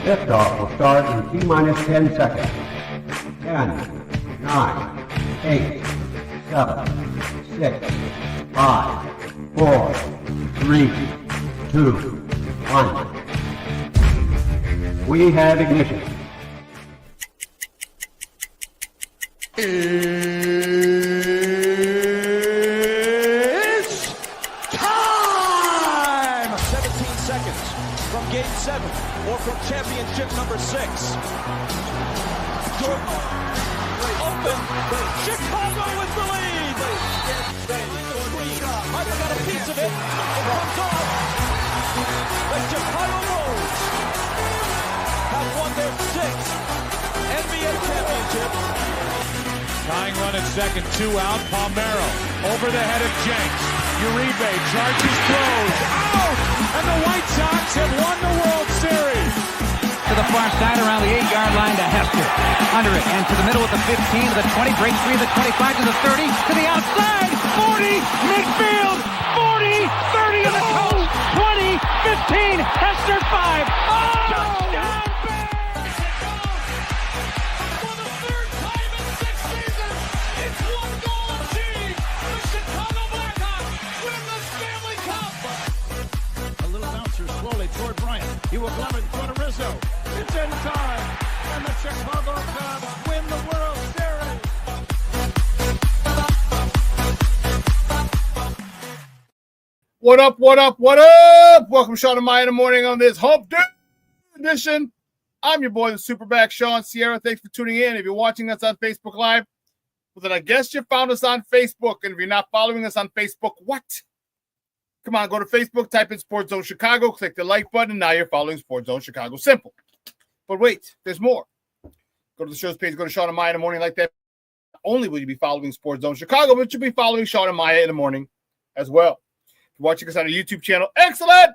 Liftoff will start in T-minus 10 seconds. 10, 9, 8, 7, 6, 5, 4, 3, 2, 1. We have ignition. It's time! 17 seconds from Game 7 or from championship number 6. Jordan, open. Chicago with the lead. Michael got a piece of it. It comes off. The Chicago Bulls have won their 6th NBA championship. Tying run at second, 2 out. Palmero over the head of Jenks. Uribe charges, throws, out! And the White Sox have won the World Series. To the far side around the 8-yard line to Hester. Under it and to the middle with the 15, to the 20, breaks free of the 25 to the 30, to the outside, 40, midfield, 40, 30 in the coast, 20, 15, Hester 5. Oh! Touchdown! Toward Bryant. He will glove it in front of Rizzo. It's in time. And the Chicago Cubs win the World Series. What up, what up, what up? Welcome to Shawn and Maya in the morning on this Hump Day edition. I'm your boy, the SuperBack, Shawn Sierra. Thanks for tuning in. If you're watching us on Facebook Live, well, then I guess you found us on Facebook. And if you're not following us on Facebook, what? Come on, go to Facebook, type in Sports Zone Chicago, click the like button, and now you're following Sports Zone Chicago. Simple. But wait, there's more. Go to the show's page, go to Shawn and Maya in the morning like that. Not only will you be following Sports Zone Chicago, but you'll be following Shawn and Maya in the morning as well. If you're watching us on our YouTube channel, excellent.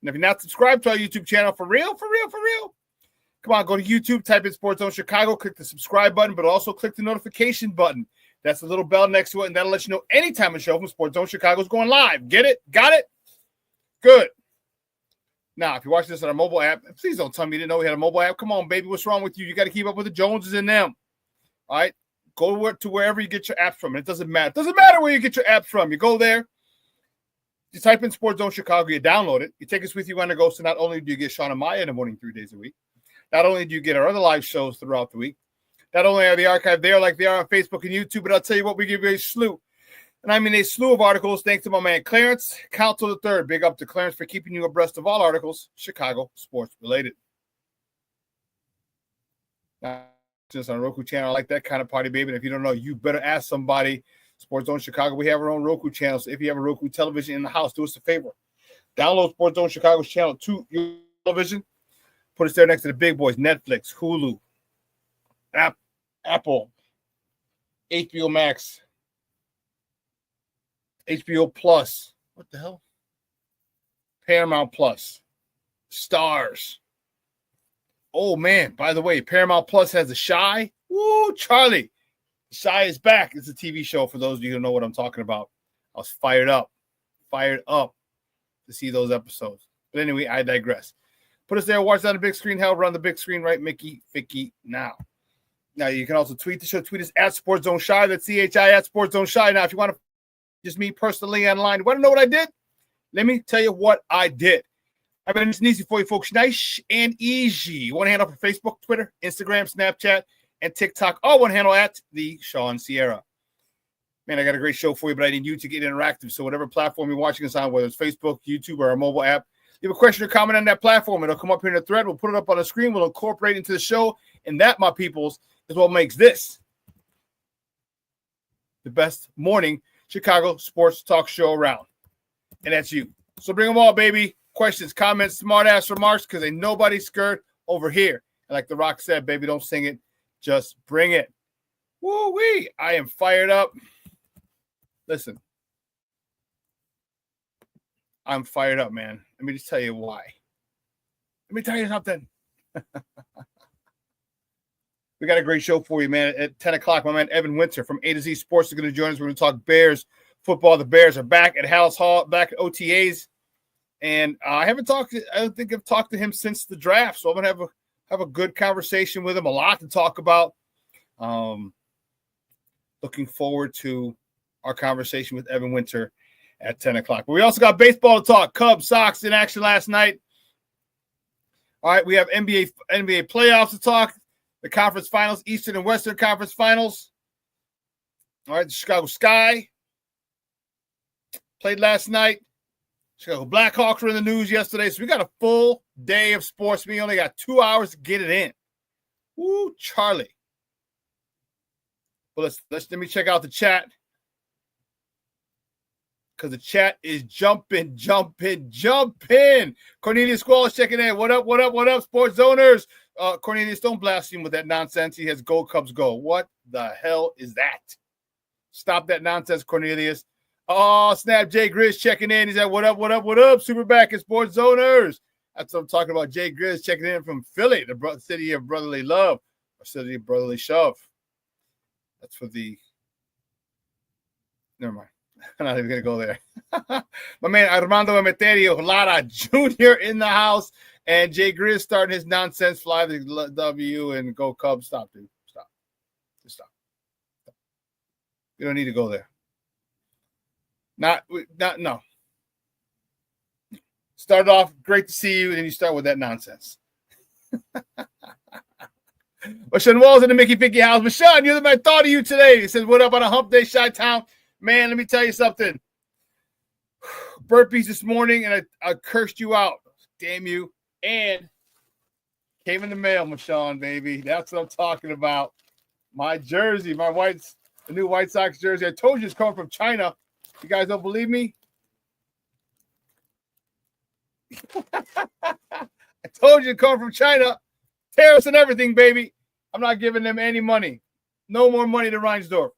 And if you're not subscribed to our YouTube channel, for real, come on, go to YouTube, type in Sports Zone Chicago, click the subscribe button, but also click the notification button. That's the little bell next to it, and that'll let you know anytime a show from Sports Zone Chicago is going live. Get it? Got it? Good. Now, if you're watching this on our mobile app, please don't tell me you didn't know we had a mobile app. Come on, baby. What's wrong with you? You got to keep up with the Joneses and them. All right? Go to wherever you get your apps from. It doesn't matter. It doesn't matter where you get your apps from. You go there. You type in Sports Zone Chicago. You download it. You take us with you on the go. So not only do you get Shawn and Maya in the morning 3 days a week, not only do you get our other live shows throughout the week, not only are the archive there like they are on Facebook and YouTube, but I'll tell you what, we give you a slew. And I mean a slew of articles thanks to my man Clarence, Council III. Big up to Clarence for keeping you abreast of all articles, Chicago sports related. Now, just on a Roku channel, I like that kind of party, baby. And if you don't know, you better ask somebody. Sports Zone Chicago, we have our own Roku channel. So if you have a Roku television in the house, do us a favor. Download Sports Zone Chicago's channel to your television. Put us there next to the big boys, Netflix, Hulu, Apple, HBO Max, HBO Plus, what the hell? Paramount Plus, Stars. Oh, man, by the way, Paramount Plus has The Chi. Woo, Charlie. The Chi is back. It's a TV show for those of you who know what I'm talking about. I was fired up to see those episodes. But anyway, I digress. Put us there, watch it on the big screen. Hell, we're on the big screen, right, Mickey, Ficky, now. Now, you can also tweet the show. Tweet us at Sports Zone Chi. That's CHI at Sports Zone Chi. Now, if you want to just me personally online, you want to know what I did? Let me tell you what I did. I mean, it's easy for you folks. Nice and easy. You want to handle for Facebook, Twitter, Instagram, Snapchat, and TikTok. All one handle at the Shawn Sierra. Man, I got a great show for you, but I need you to get interactive. So whatever platform you're watching us on, whether it's Facebook, YouTube, or our mobile app, leave a question or comment on that platform. It'll come up here in the thread. We'll put it up on the screen. We'll incorporate it into the show. And that, my peoples, is what makes this the best morning Chicago sports talk show around. And that's you. So bring them all, baby. Questions, comments, smart-ass remarks, because ain't nobody scared over here. And like The Rock said, baby, don't sing it. Just bring it. Woo-wee. I am fired up. Listen. I'm fired up, man. Let me just tell you why. Let me tell you something. We got a great show for you, man. At 10 o'clock, my man Evan Winter from A to Z Sports is going to join us. We're going to talk Bears football. The Bears are back at Hallis Hall, back at OTAs. And I don't think I've talked to him since the draft. So I'm going to have have a good conversation with him. A lot to talk about. Looking forward to our conversation with Evan Winter at 10 o'clock. But we also got baseball to talk. Cubs, Sox in action last night. All right, we have NBA playoffs to talk. The conference finals, Eastern and Western Conference finals. All right, the Chicago Sky played last night. Chicago Blackhawks were in the news yesterday. So we got a full day of sports. We only got 2 hours to get it in. Woo, Charlie. Well, let me check out the chat. Because the chat is jumping. Cornelius Squall is checking in. What up, sports zoners? Cornelius, don't blast him with that nonsense. He has Go Cubs Go. What the hell is that? Stop that nonsense, Cornelius. Oh, snap. Jay Grizz checking in. He's like, what up, SuperBack and sports zoners. That's what I'm talking about. Jay Grizz checking in from Philly, the city of brotherly love, or city of brotherly shove. That's for the... Never mind. I'm not even going to go there. My man Armando Emeterio Lara Jr. in the house, and Jay Grizz starting his nonsense. Fly the W and go Cubs. Stop, dude. Stop. Just stop. You don't need to go there. No. Start off, great to see you, and you start with that nonsense. But Sean Walls in the Mickey Picky house. But Sean, you're the man. Thought of you today. He says, what up on a hump day, Chi-Town? Man, let me tell you something. Burpees this morning, and I cursed you out. Damn you. And came in the mail, Michonne, baby. That's what I'm talking about. My jersey, the new White Sox jersey. I told you it's coming from China. You guys don't believe me? I told you it's coming from China. Tariffs and everything, baby. I'm not giving them any money. No more money to Reinsdorf.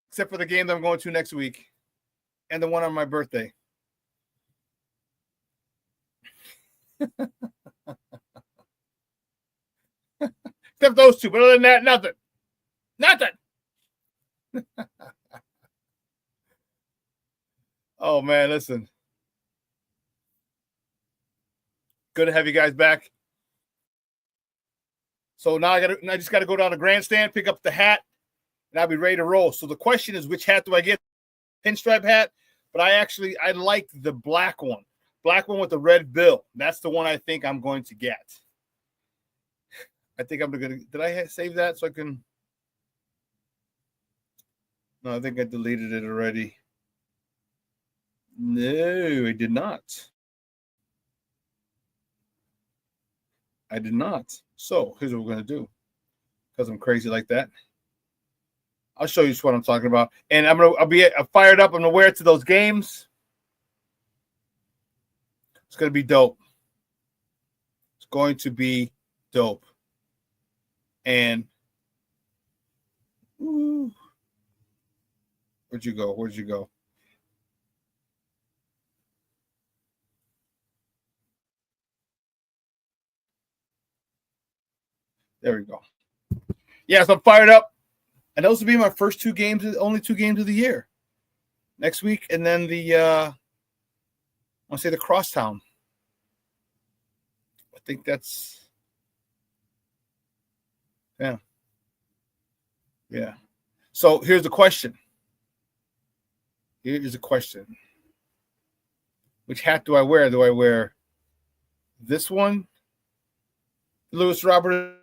Except for the game that I'm going to next week and the one on my birthday. Except those two. But other than that, nothing. Oh, man, listen. Good to have you guys back. So now I just got to go down to grandstand, pick up the hat, and I'll be ready to roll. So the question is, which hat do I get? Pinstripe hat, but I like the black one with the red bill. That's the one I think I'm going to get. I think I'm going to, did I save that so I can? No, I think I deleted it already. No, I did not. So here's what we're going to do. Because I'm crazy like that. I'll show you what I'm talking about. And I'll be fired up. I'm going to wear it to those games. It's going to be dope. It's going to be dope. And where'd you go? There we go. Yes, I'm fired up. And those will be my first only two games of the year. Next week, and then the Crosstown. I think that's, yeah. So here's the question. Which hat do I wear? Do I wear this one, Lewis Robert?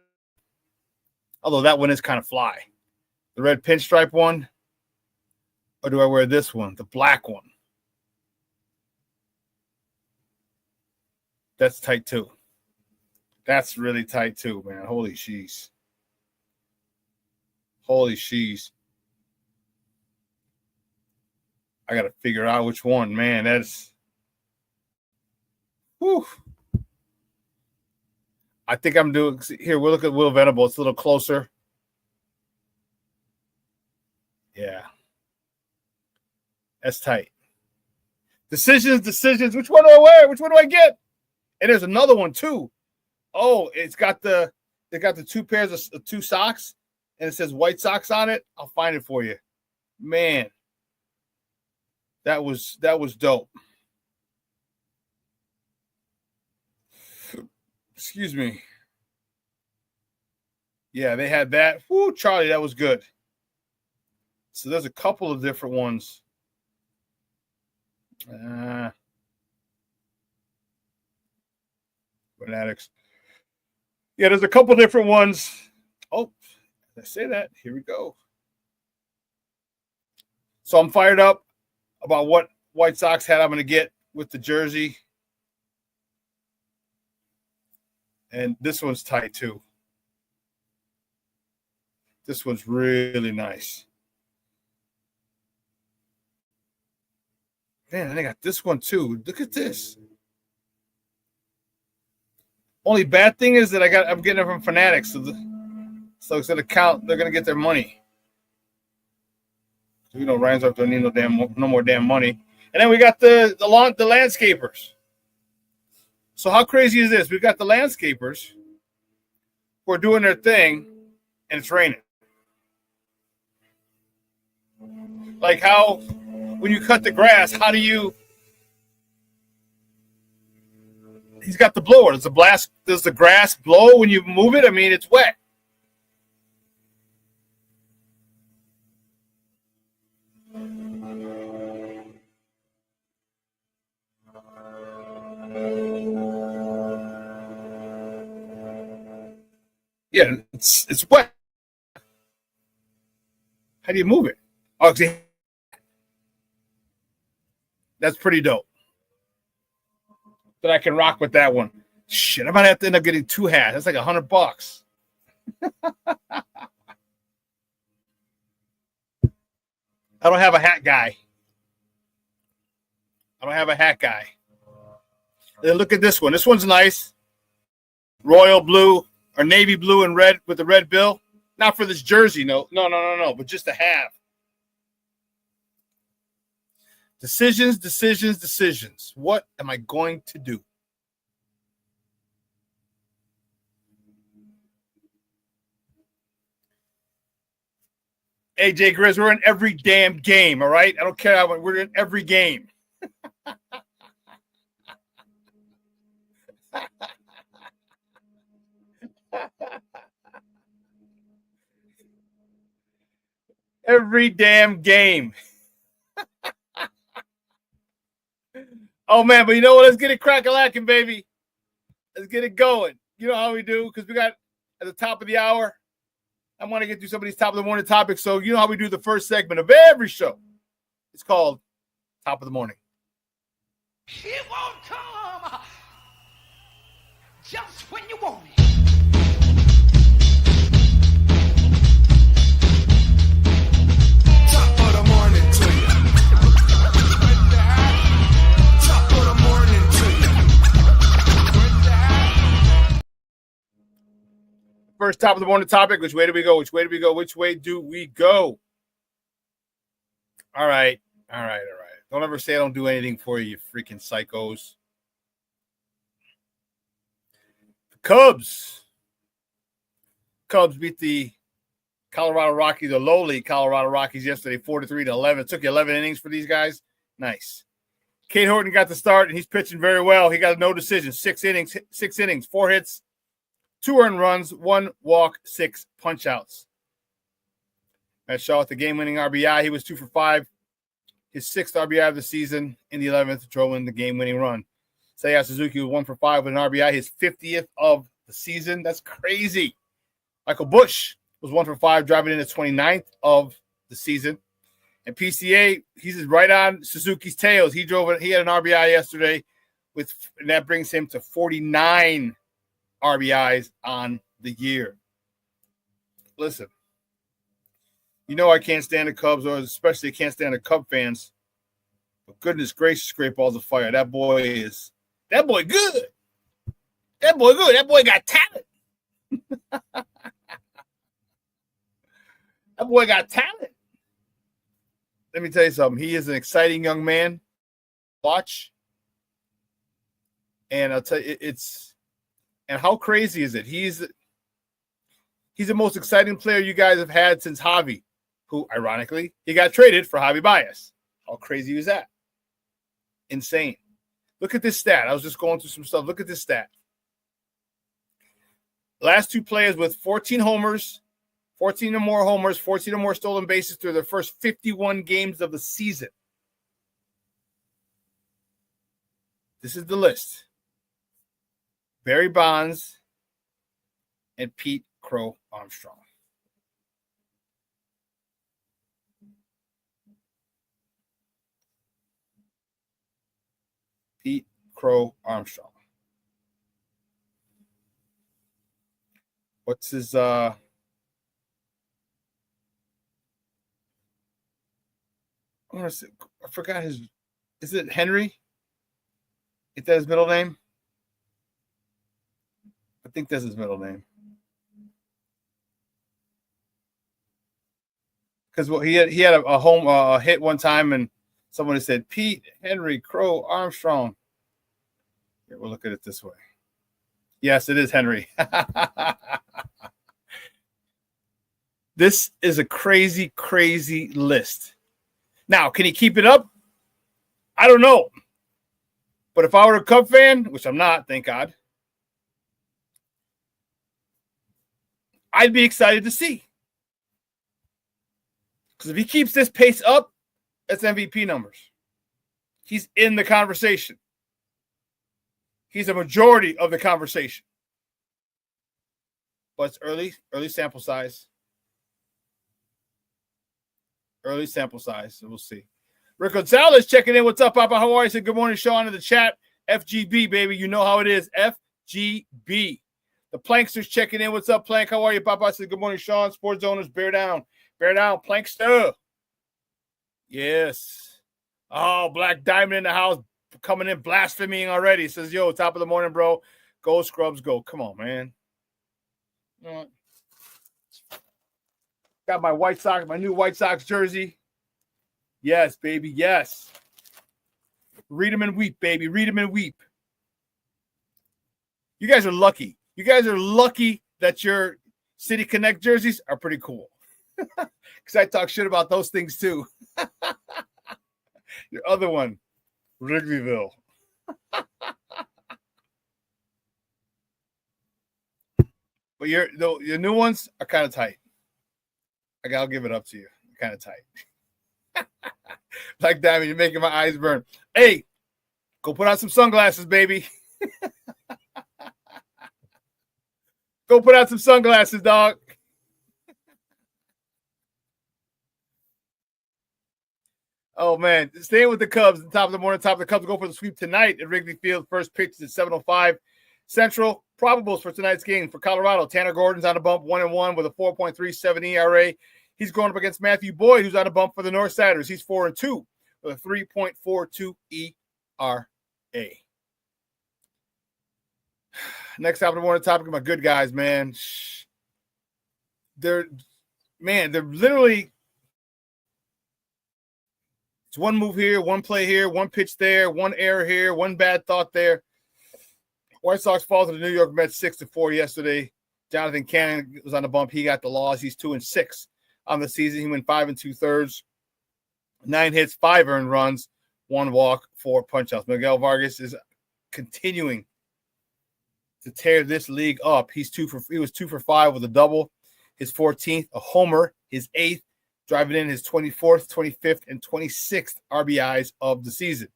Although that one is kind of fly. The red pinstripe one? Or do I wear this one, the black one? That's tight too. That's really tight too, man. Holy sheesh. I got to figure out which one, man. That's... Whew. I think I'm doing... Here, we'll look at Will Venable. It's a little closer. Yeah. That's tight. Decisions. Which one do I wear? Which one do I get? And there's another one too. Oh, they got the two pairs of two socks, and it says White Sox on it. I'll find it for you. Man. That was dope. Excuse me. Yeah, they had that. Woo, Charlie, that was good. So there's a couple of different ones. Fanatics. Yeah, there's a couple different ones. Oh, did I say that? Here we go. So I'm fired up about what White Sox hat I'm going to get with the jersey. And this one's tight too. This one's really nice. Man, and I got this one too. Look at this. Only bad thing is that I'm getting it from Fanatics, so it's gonna count. They're gonna get their money. So, Ryan's up don't need no more damn money. And then we got the landscapers. So how crazy is this? We've got the landscapers who are doing their thing, and it's raining. Like how when you cut the grass, how do you? He's got the blower. Does the grass blow when you move it? I mean, it's wet. Yeah, it's wet. How do you move it? Oh, that's pretty dope. That I can rock with that one. Shit, I might have to end up getting 2 hats. That's like $100. I don't have a hat guy. Then look at this one. This one's nice. Royal blue or navy blue and red with the red bill. Not for this jersey, no, but just to have. Decisions. What am I going to do? Hey, Jay Grizz, we're in every damn game, all right? I don't care how we're in every game. Every damn game. Oh, man, but you know what? Let's get it crack-a-lacking, baby. Let's get it going. You know how we do, because we got at the top of the hour. I want to get through some of these top of the morning topics. So you know how we do the first segment of every show. It's called Top of the Morning. It won't come just when you want it. Top of the morning to you. Top of the morning to you. First top of the morning topic. Which way do we go? All right. Don't ever say I don't do anything for you, freaking psychos. The Cubs beat the Colorado Rockies, the lowly Colorado Rockies yesterday, 4-3-11. It took you 11 innings for these guys. Nice. Kate Horton got the start, and he's pitching very well. He got no decision. 6 innings, 4 hits, 2 earned runs, 1 walk, 6 punch-outs. Matt Shaw with the game-winning RBI. He was 2 for 5. His 6th RBI of the season in the 11th, drove in the game-winning run. Seiya Suzuki was 1 for 5 with an RBI, his 50th of the season. That's crazy. Michael Busch was 1 for 5, driving in the 29th of the season. And PCA, he's right on Suzuki's tails. He had an RBI yesterday, and that brings him to 49 RBIs on the year. Listen, you know I can't stand the Cubs, or especially I can't stand the Cub fans. But goodness gracious, great balls of fire. That boy good. That boy good. That boy got talent. That boy got talent. Let me tell you something. He is an exciting young man. Watch. And I'll tell you, and how crazy is it? He's the most exciting player you guys have had since Javi, who, ironically, he got traded for Javi Baez. How crazy was that? Insane. Look at this stat. I was just going through some stuff. Look at this stat. last two players with 14 homers, 14 or more homers, 14 or more stolen bases through their first 51 games of the season. This is the list. Barry Bonds and Pete Crow Armstrong. Pete Crow Armstrong. What's his I want to say, I forgot his, is it Henry? Is that his middle name? I think that's his middle name. Because he had a home hit one time, and someone said Pete Henry Crow Armstrong. Here, we'll look at it this way. Yes, it is Henry. This is a crazy, crazy list. Now, can he keep it up? I don't know. But if I were a Cub fan, which I'm not, thank God, I'd be excited to see. Because if he keeps this pace up, that's MVP numbers. He's in the conversation. He's a majority of the conversation. But it's early sample size. Early sample size, so we'll see. Rick Gonzalez checking in. What's up, Papa? How are you? Said good morning, Shawn, in the chat. FGB, baby. You know how it is. FGB. The Plankster's checking in. What's up, Plank? How are you, Papa? I said good morning, Shawn. Sports owners, bear down. Bear down, Plankster. Yes. Oh, Black Diamond in the house coming in blaspheming already. Says, yo, top of the morning, bro. Go, Scrubs, go. Come on, man. You know what? Got my White Sox, my new White Sox jersey. Yes, baby, yes. Read them and weep, baby. Read them and weep. You guys are lucky. You guys are lucky that your City Connect jerseys are pretty cool. Because I talk shit about those things too. Your other one, Wrigleyville. But your new ones are kind of tight. I'll give it up to you. Kind of tight. Like Diamond, you're making my eyes burn. Hey, go put on some sunglasses, baby. Go put on some sunglasses, dog. Oh, man. Staying with the Cubs, the top of the morning, top of the Cubs go for the sweep tonight at Wrigley Field. First pitch is at 7:05 Central. Probables for tonight's game for Colorado. Tanner Gordon's on a bump, 1-1 with a 4.37 ERA. He's going up against Matthew Boyd, who's on a bump for the Northsiders. He's 4-2 with a 3.42 ERA. Next top of the morning topic of my good guys, man. They're literally, it's one move here, one play here, one pitch there, one error here, one bad thought there. White Sox fall to the New York Mets 6-4 yesterday. Jonathan Cannon was on the bump. He got the loss. He's 2-6 on the season. He went 5 2/3, 9 hits, 5 earned runs, 1 walk, 4 punch-outs. Miguel Vargas is continuing to tear this league up. He was 2 for 5 with a double, his 14th, a homer, his 8th, driving in his 24th, 25th, and 26th RBIs of the season.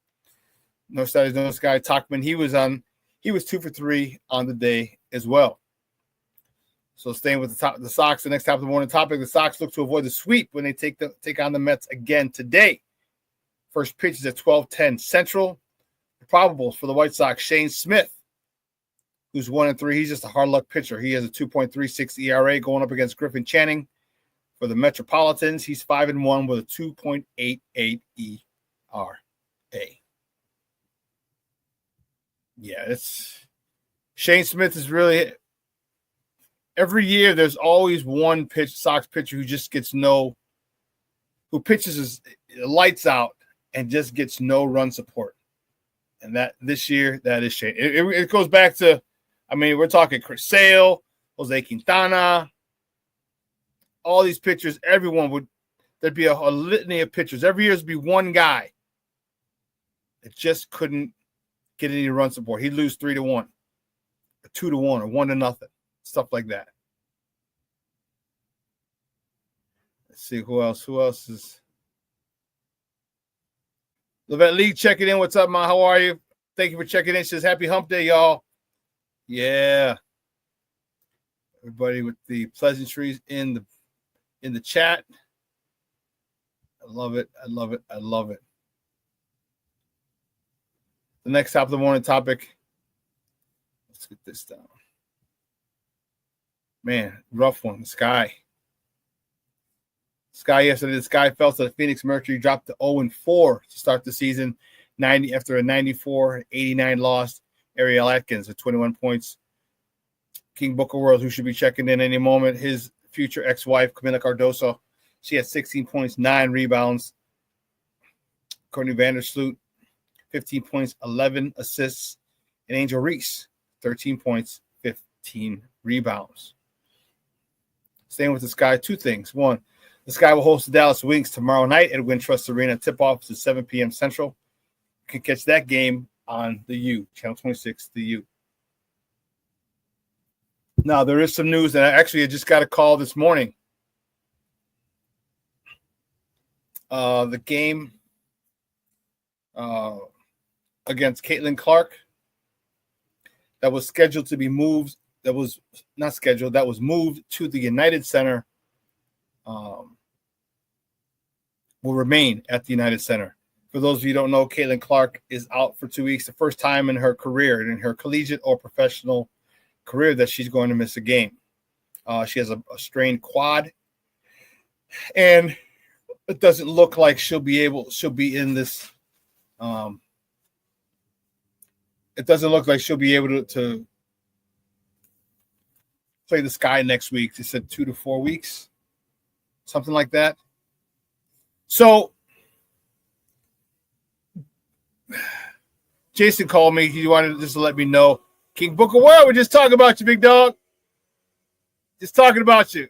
No studies, no Sky Tachman. He was 2 for 3 on the day as well. So staying with the Sox, the next top of the morning topic, the Sox look to avoid the sweep when they take on the Mets again today. First pitch is at 12:10 Central. The probables for the White Sox, Shane Smith, who's 1-3. He's just a hard luck pitcher. He has a 2.36 ERA going up against Griffin Channing. For the Metropolitans, he's 5-1 with a 2.88 ERA. Yeah, it's Shane Smith is really every year. There's always one Sox pitcher who just gets who pitches his lights out and just gets no run support. And that this year, that is Shane. It goes back to, we're talking Chris Sale, Jose Quintana, all these pitchers. There'd be a litany of pitchers. Every year, there'd be one guy that just couldn't get any run support. He'd lose 3-1, or 2-1, or 1-0. stuff like that. Let's see who else. Who else is? Levette Lee checking in. What's up, Ma? How are you? Thank you for checking in. She says, happy hump day, y'all. Yeah. Everybody with the pleasantries in the chat. I love it. I love it. I love it. The next top of the morning topic. Let's get this down. Man, rough one. Sky yesterday. The Sky fell to the Phoenix Mercury, dropped to 0-4 to start the season. 90 after a 94-89 loss. Ariel Atkins with 21 points. King Booker World, who should be checking in any moment. His future ex-wife, Camila Cardoso, she had 16 points, 9 rebounds. Courtney Vandersloot, 15 points, 11 assists. And Angel Reese, 13 points, 15 rebounds. Staying with the Sky, two things. One, the Sky will host the Dallas Wings tomorrow night at Wintrust Arena. Tip-off is at 7 p.m. Central. You can catch that game on the U, Channel 26, the U. Now, there is some news, and I just got a call this morning. The game against Caitlin Clark that was scheduled to be moved, that was not scheduled, that was moved to the United Center, will remain at the United Center. For those of you who don't know, Caitlin Clark is out for 2 weeks, the first time in her career, in her collegiate or professional career, that she's going to miss a game. She has a strained quad, and it doesn't look like she'll be in this. It doesn't look like she'll be able to play the Sky next week. They said 2 to 4 weeks, something like that. So Jason called me. He wanted just to let me know, King Booker World, we're just talking about you, big dog. Just talking about you.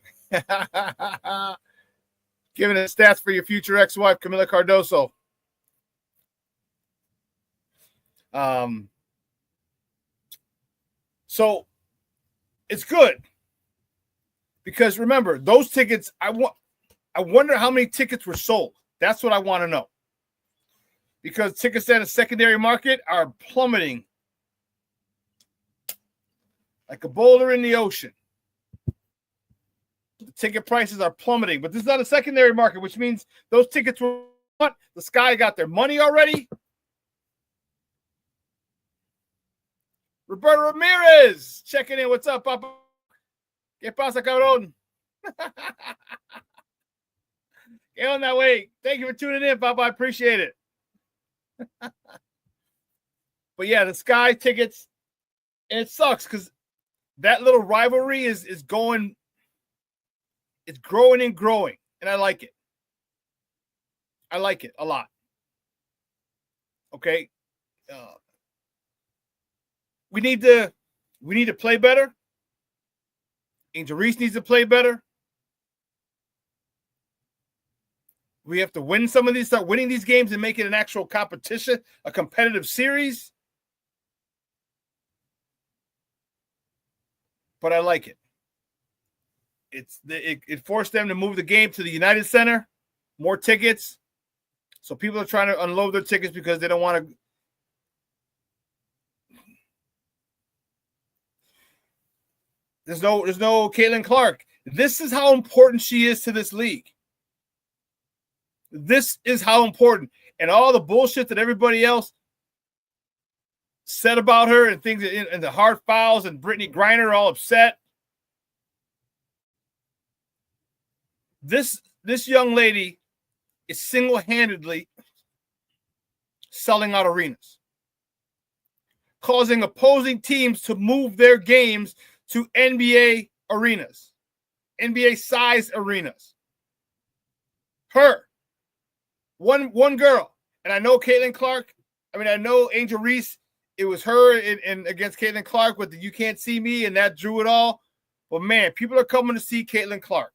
Giving us stats for your future ex-wife, Camila Cardoso. So it's good because remember, those tickets, I wonder how many tickets were sold. That's what I want to know. Because tickets at a secondary market are plummeting like a boulder in the ocean. The ticket prices are plummeting, but this is not a secondary market, which means those tickets were what? The Sky got their money already. Roberto Ramirez checking in. What's up, Papa? ¿Qué pasa, cabrón? Get on that way. Thank you for tuning in, Papa. I appreciate it. But yeah, the Sky tickets, and it sucks because that little rivalry is going, it's growing and growing, and I like it. I like it a lot. Okay, we need to play better. Angel Reese needs to play better. We have to win some of these, start winning these games and make it an actual competition, a competitive series. But I like it. It forced them to move the game to the United Center, more tickets. So people are trying to unload their tickets because they don't want to. There's no Caitlin Clark. This is how important she is to this league. This is how important. And all the bullshit that everybody else said about her and things and the hard fouls and Brittany Griner all upset. This young lady is single-handedly selling out arenas, causing opposing teams to move their games to NBA arenas, NBA-sized arenas. Her. One girl, and I know Caitlin Clark. I mean, I know Angel Reese. It was her in against Caitlin Clark with the "You Can't See Me," and that drew it all. But man, people are coming to see Caitlin Clark.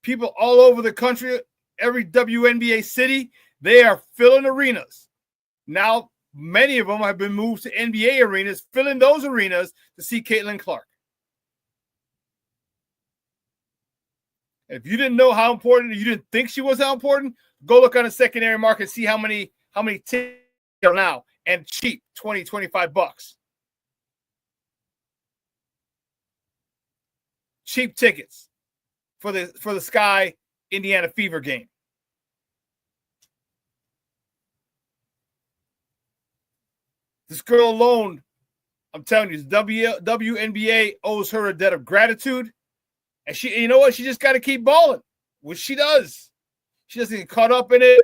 People all over the country, every WNBA city, they are filling arenas. Now, many of them have been moved to NBA arenas, filling those arenas to see Caitlin Clark. If you didn't know how important, you didn't think she was how important, go look on the secondary market and see how many tickets are now, and cheap, $20, $25. Cheap tickets for the Sky Indiana Fever game. This girl alone, I'm telling you, WNBA owes her a debt of gratitude. And she, you know what? She just got to keep balling, which she does. She doesn't get caught up in it.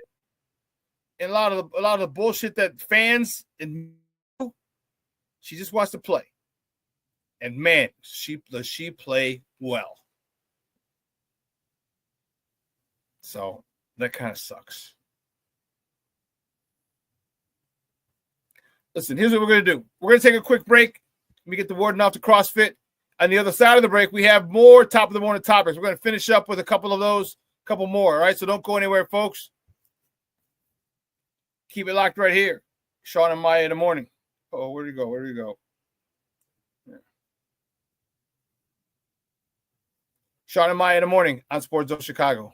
And a lot of the bullshit that fans and she just wants to play. And man, does she play well. So that kind of sucks. Listen, here's what we're going to do. We're going to take a quick break. Let me get the warden off to CrossFit. On the other side of the break, we have more top of the morning topics. We're going to finish up with a couple of those, a couple more. All right, so don't go anywhere, folks. Keep it locked right here. Shawn and Maya in the morning. Oh, where'd he go? Where'd he go? Yeah. Shawn and Maya in the morning on Sports Zone Chicago.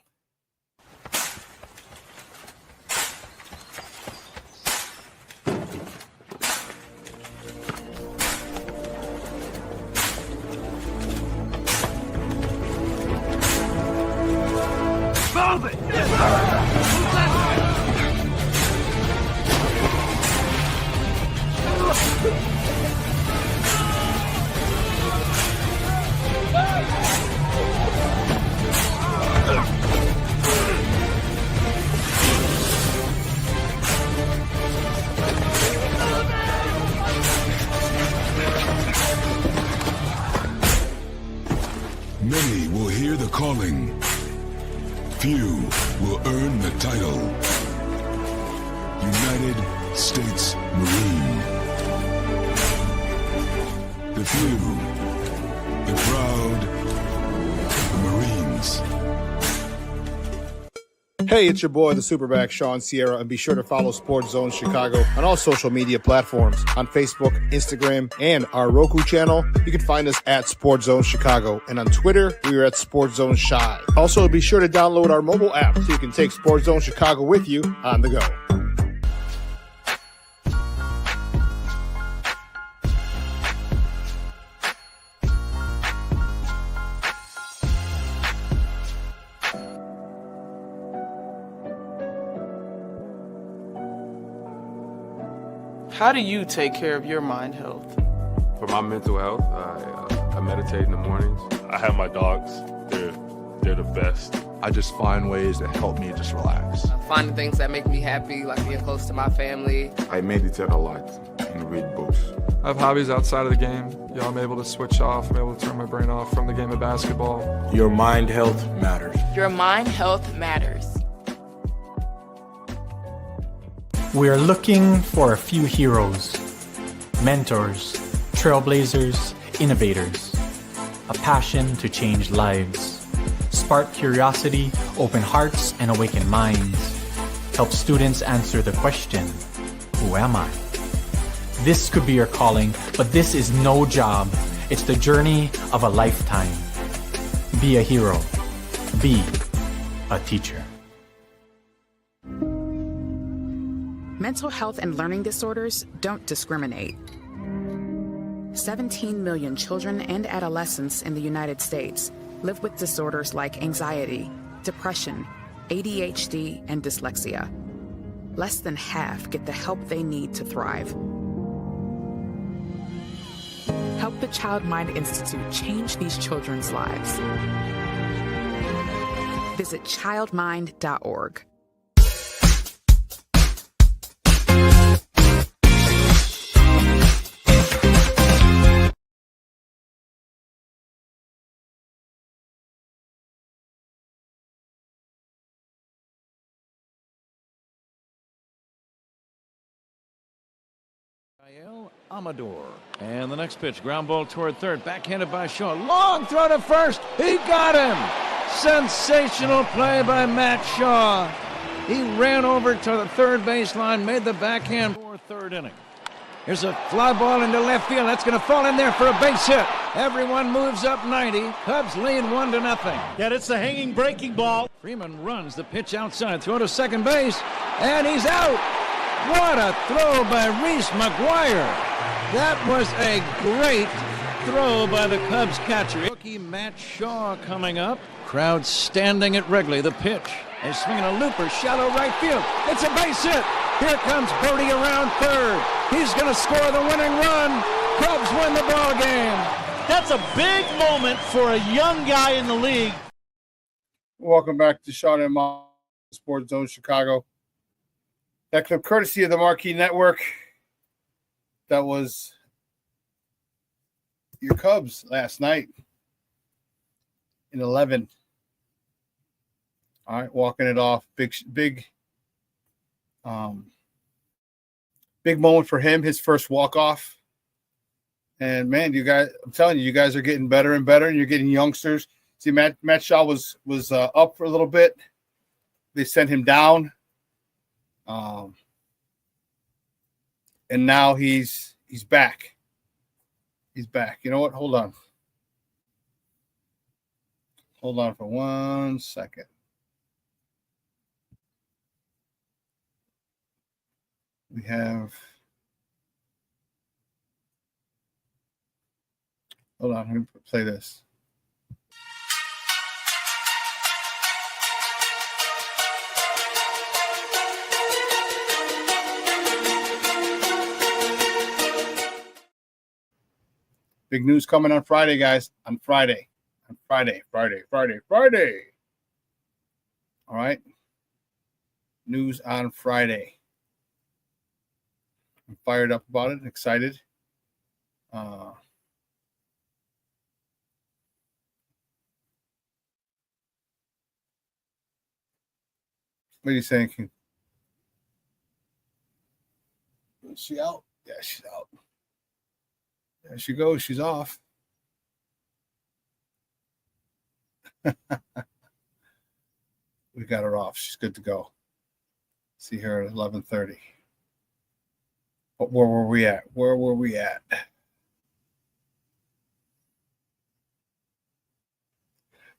Many will hear the calling. Few will earn the title. United States Marine. The few, the proud, the Marines. Hey, it's your boy, the SuperBack, Shawn Sierra, and be sure to follow Sports Zone Chicago on all social media platforms, on Facebook, Instagram, and our Roku channel. You can find us at Sports Zone Chicago, and on Twitter, we are at Sports Zone Shy. Also, be sure to download our mobile app so you can take Sports Zone Chicago with you on the go. How do you take care of your mind health? For my mental health, I meditate in the mornings. I have my dogs. They're the best. I just find ways that help me just relax. Finding things that make me happy, like being close to my family. I meditate a lot and read books. I have hobbies outside of the game. You know, I'm able to switch off. I'm able to turn my brain off from the game of basketball. Your mind health matters. Your mind health matters. We are looking for a few heroes, mentors, trailblazers, innovators, a passion to change lives, spark curiosity, open hearts, and awaken minds, help students answer the question, who am I? This could be your calling, but this is no job. It's the journey of a lifetime. Be a hero. Be a teacher. Mental health and learning disorders don't discriminate. 17 million children and adolescents in the United States live with disorders like anxiety, depression, ADHD, and dyslexia. Less than half get the help they need to thrive. Help the Child Mind Institute change these children's lives. Visit childmind.org. Amador. And the next pitch, ground ball toward third, backhanded by Shawn. Long throw to first. He got him. Sensational play by Matt Shaw. He ran over to the third baseline, made the backhand for third inning. Here's a fly ball into left field. That's going to fall in there for a base hit. Everyone moves up 90. Cubs lead 1-0. Yeah, it's the hanging breaking ball. Freeman runs the pitch outside, throw to second base, and he's out. What a throw by Reese McGuire. That was a great throw by the Cubs catcher. Rookie Matt Shaw coming up. Crowd standing at Wrigley. The pitch. They're swinging a looper, shallow right field. It's a base hit. Here comes Bodie around third. He's going to score the winning run. Cubs win the ball game. That's a big moment for a young guy in the league. Welcome back to Shawn and Mom Sports Zone Chicago. That clip courtesy of the Marquee Network. That was your Cubs last night in 11. All right, walking it off. Big moment for him, his first walk-off. And, man, you guys, I'm telling you, you guys are getting better and better, and you're getting youngsters. See, Matt Shaw was up for a little bit. They sent him down. And now he's back. He's back. You know what? Hold on. Hold on for 1 second. We have. Hold on. Let me play this. Big news coming on Friday, guys. On Friday. Friday. All right. News on Friday. I'm fired up about it, excited. What are you saying, King? Is she out? Yeah, she's out. There she goes. She's off. We got her off. She's good to go. See her at 11:30. But where were we at? Where were we at?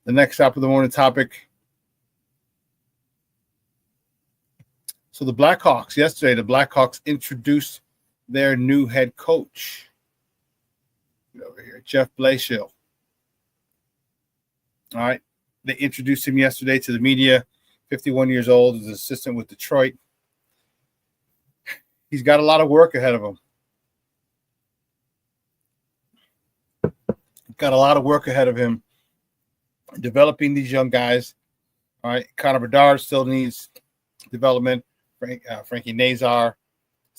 The next stop of the morning topic. So the Blackhawks, yesterday, the Blackhawks introduced their new head coach. Get over here, Jeff Blashill. All right. They introduced him yesterday to the media. 51 years old, is an assistant with Detroit. He's got a lot of work ahead of him. Got a lot of work ahead of him developing these young guys. All right. Connor Bedard still needs development. Frankie Nazar,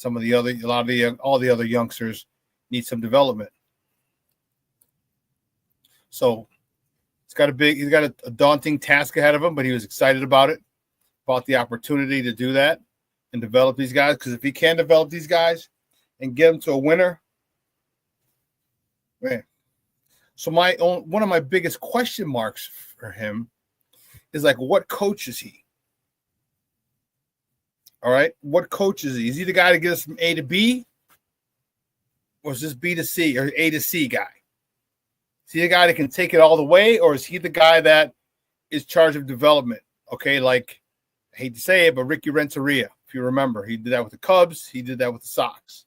all the other youngsters need some development. So he's got a daunting task ahead of him, but he was excited about it, about the opportunity to do that and develop these guys. Because if he can develop these guys and get them to a winner, man. So one of my biggest question marks for him is like, what coach is he? All right, what coach is he? Is he the guy to get us from A to B, or is this B to C or A to C guy? Is he the guy that can take it all the way, or is he the guy that is charged of development? Okay, like, I hate to say it, but Ricky Renteria, if you remember, he did that with the Cubs. He did that with the Sox.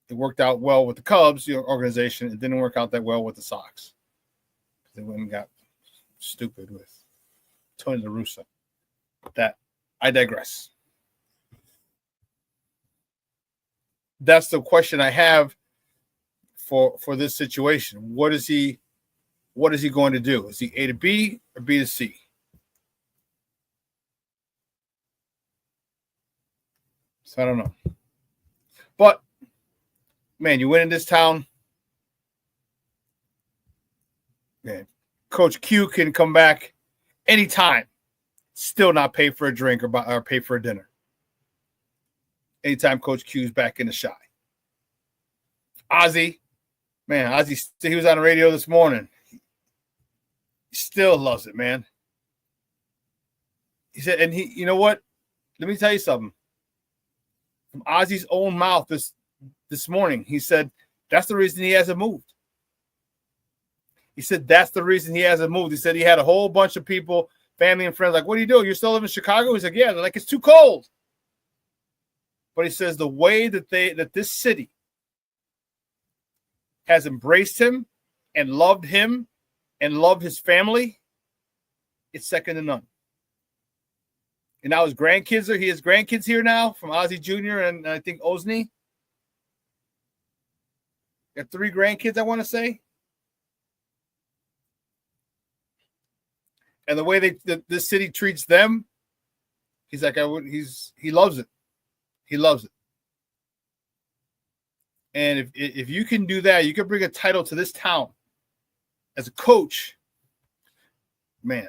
It worked out well with the Cubs, organization. It didn't work out that well with the Sox. They went and got stupid with Tony La Russa. That, I digress. That's the question I have for this situation. What is he going to do? Is he A to B or B to C? So I don't know. But man, you win in this town. Man, Coach Q can come back anytime, still not pay for a drink or pay for a dinner. Anytime Coach Q's back in the shy. Ozzy, he was on the radio this morning. He still loves it, man. He said, and you know what? Let me tell you something. From Ozzy's own mouth this morning, he said that's the reason he hasn't moved. He said that's the reason he hasn't moved. He said he had a whole bunch of people, family and friends, like, what are you doing? You're still living in Chicago? He's like, yeah. They're like, it's too cold. But he says the way that this city has embraced him and loved his family, it's second to none. And now his grandkids he has grandkids here now from Ozzy Jr. and I think Osney. Got 3 grandkids, I want to say. And the way this city treats them, he's like, he loves it. He loves it. And if you can do that, you can bring a title to this town as a coach, man.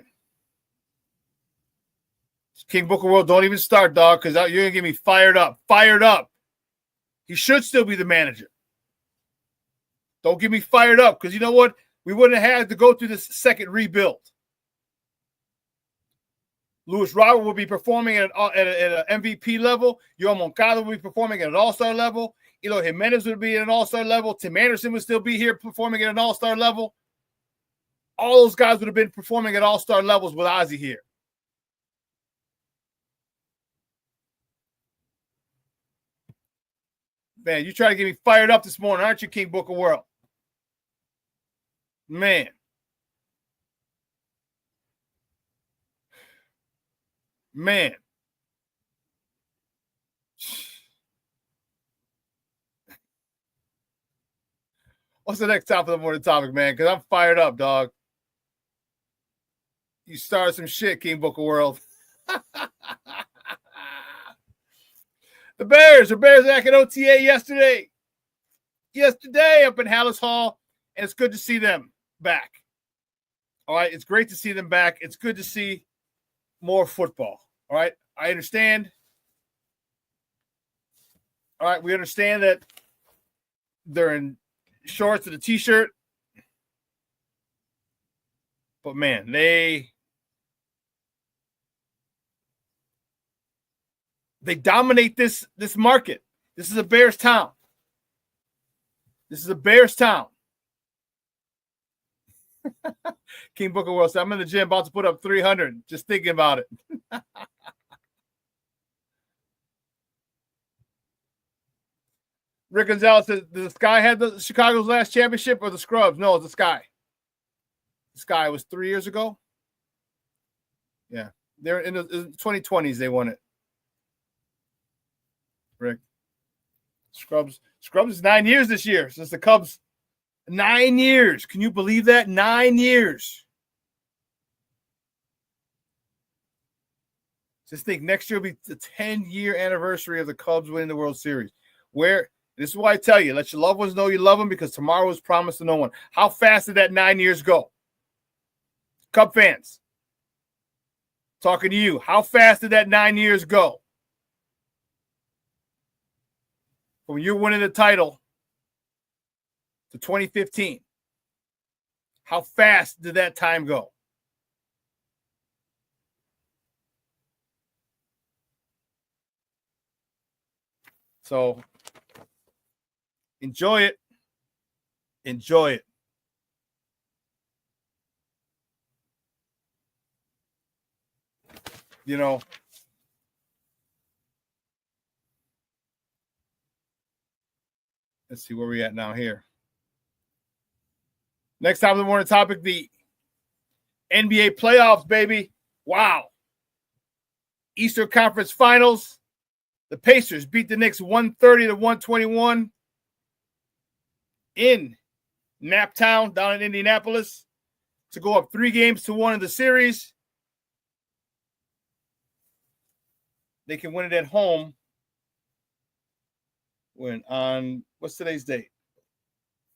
King Booker World, don't even start, dog, because you're going to get me fired up. Fired up. He should still be the manager. Don't get me fired up, because you know what? We wouldn't have had to go through this second rebuild. Luis Robert will be performing at an MVP level. Yoel Moncada will be performing at an all-star level. Eloy Jimenez would be at an all-star level. Tim Anderson would still be here performing at an all-star level. All those guys would have been performing at all-star levels with Ozzy here. Man, you trying to get me fired up this morning, aren't you, King Booker World? Man. Man. What's the next top of the morning topic, man? Because I'm fired up, dog. You started some shit, King Booker World. The Bears back at OTA yesterday. Yesterday up in Hallis Hall, and it's good to see them back. All right, it's great to see them back. It's good to see more football. All right, I understand. All right, we understand that they're in shorts and a t-shirt. But man, they dominate this market. This is a Bears town. This is a Bears town. King Booker World said, I'm in the gym about to put up 300. Just thinking about it. Rick Gonzalez says, did the Sky have the Chicago's last championship or the Scrubs? No, it's the Sky. The Sky was 3 years ago. Yeah. They're in the 2020s. They won it. Rick. Scrubs is 9 years this year since the Cubs. 9 years. Can you believe that? 9 years. Just think next year will be the 10-year anniversary of the Cubs winning the World Series. This is why I tell you, let your loved ones know you love them, because tomorrow is promised to no one. How fast did that 9 years go? Cub fans, talking to you. How fast did that 9 years go? From you winning the title to 2015. How fast did that time go? So enjoy it. Enjoy it. You know, let's see where we at now here. Next time of the morning topic, the NBA playoffs, baby. Wow. Eastern Conference Finals. The Pacers beat the Knicks 130-121 in Naptown down in Indianapolis to go up 3-1 in the series. They can win it at home when on, what's today's date?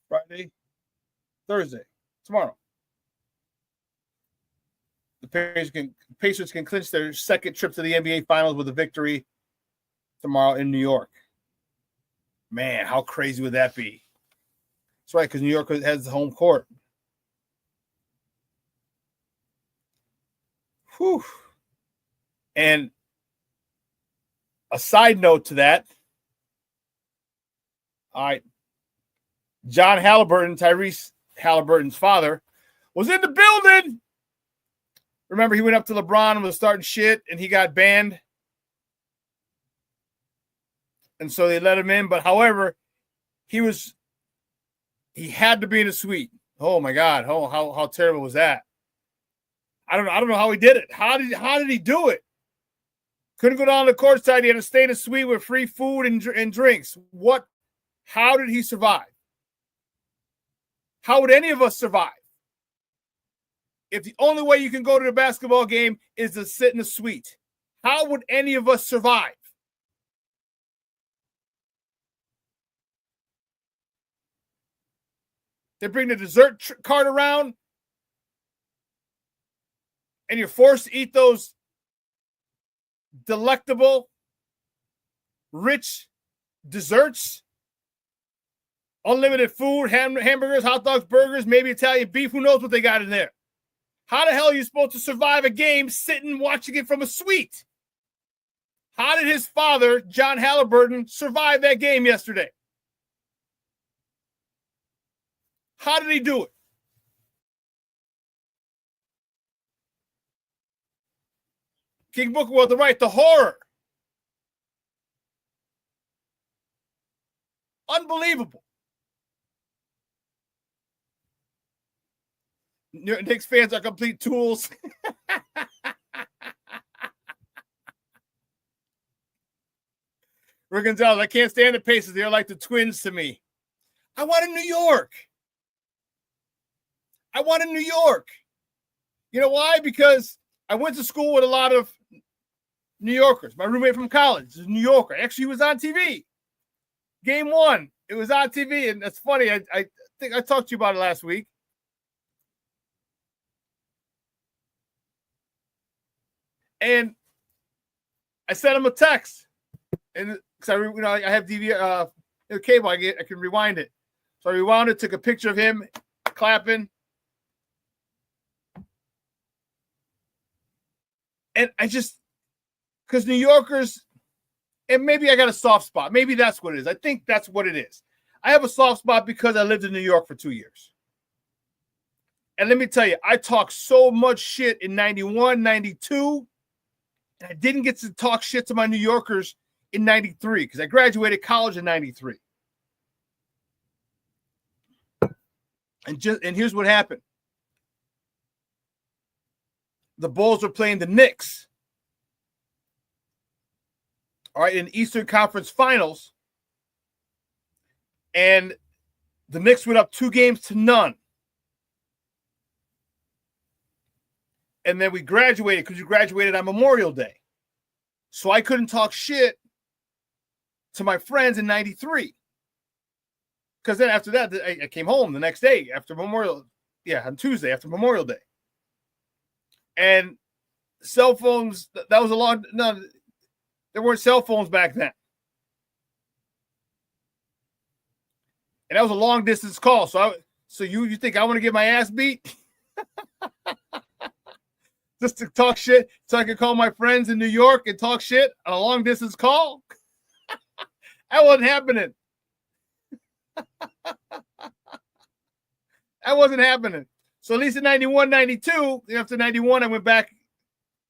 Friday? Thursday. Tomorrow. The Pacers can clinch their second trip to the NBA Finals with a victory tomorrow in New York. Man, how crazy would that be? That's right, because New York has the home court. Whew. And a side note to that. All right. John Halliburton, Tyrese Halliburton's father, was in the building. Remember, he went up to LeBron and was starting shit, and he got banned. And so they let him in. But however, he had to be in the suite. Oh my God. How terrible was that? I don't know how he did it. How did he do it? Couldn't go down to the court side. He had to stay in the suite with free food and drinks. How did he survive? How would any of us survive? If the only way you can go to the basketball game is to sit in the suite, how would any of us survive? They bring the dessert cart around, and you're forced to eat those delectable, rich desserts. Unlimited food, hamburgers, hot dogs, burgers, maybe Italian beef. Who knows what they got in there? How the hell are you supposed to survive a game sitting watching it from a suite? How did his father, John Halliburton, survive that game yesterday? How did he do it? King Booker was right. The horror. Unbelievable. Knicks fans are complete tools. Rick Gonzalez, I can't stand the Pacers. They're like the Twins to me. I want in New York. You know why? Because I went to school with a lot of New Yorkers. My roommate from college is a New Yorker. Actually, he was on TV. Game 1, it was on TV. And that's funny. I think I talked to you about it last week. And I sent him a text, and because I have DVR cable, I can rewind it. So I rewound it, took a picture of him clapping, and because New Yorkers, and maybe I got a soft spot. Maybe that's what it is. I think that's what it is. I have a soft spot because I lived in New York for 2 years. And let me tell you, I talked so much shit in 91, 92. And I didn't get to talk shit to my New Yorkers in 93 because I graduated college in 93. And here's what happened. The Bulls were playing the Knicks. All right, in Eastern Conference Finals. And the Knicks went up 2-0. And then we graduated because we graduated on Memorial Day. So I couldn't talk shit to my friends in 93. Because then after that, I came home the next day after on Tuesday after Memorial Day. And cell phones, there weren't cell phones back then. And that was a long distance call. So you think I want to get my ass beat? Just to talk shit so I could call my friends in New York and talk shit on a long distance call? That wasn't happening. That wasn't happening. So at least in 91, 92, after 91, I went back.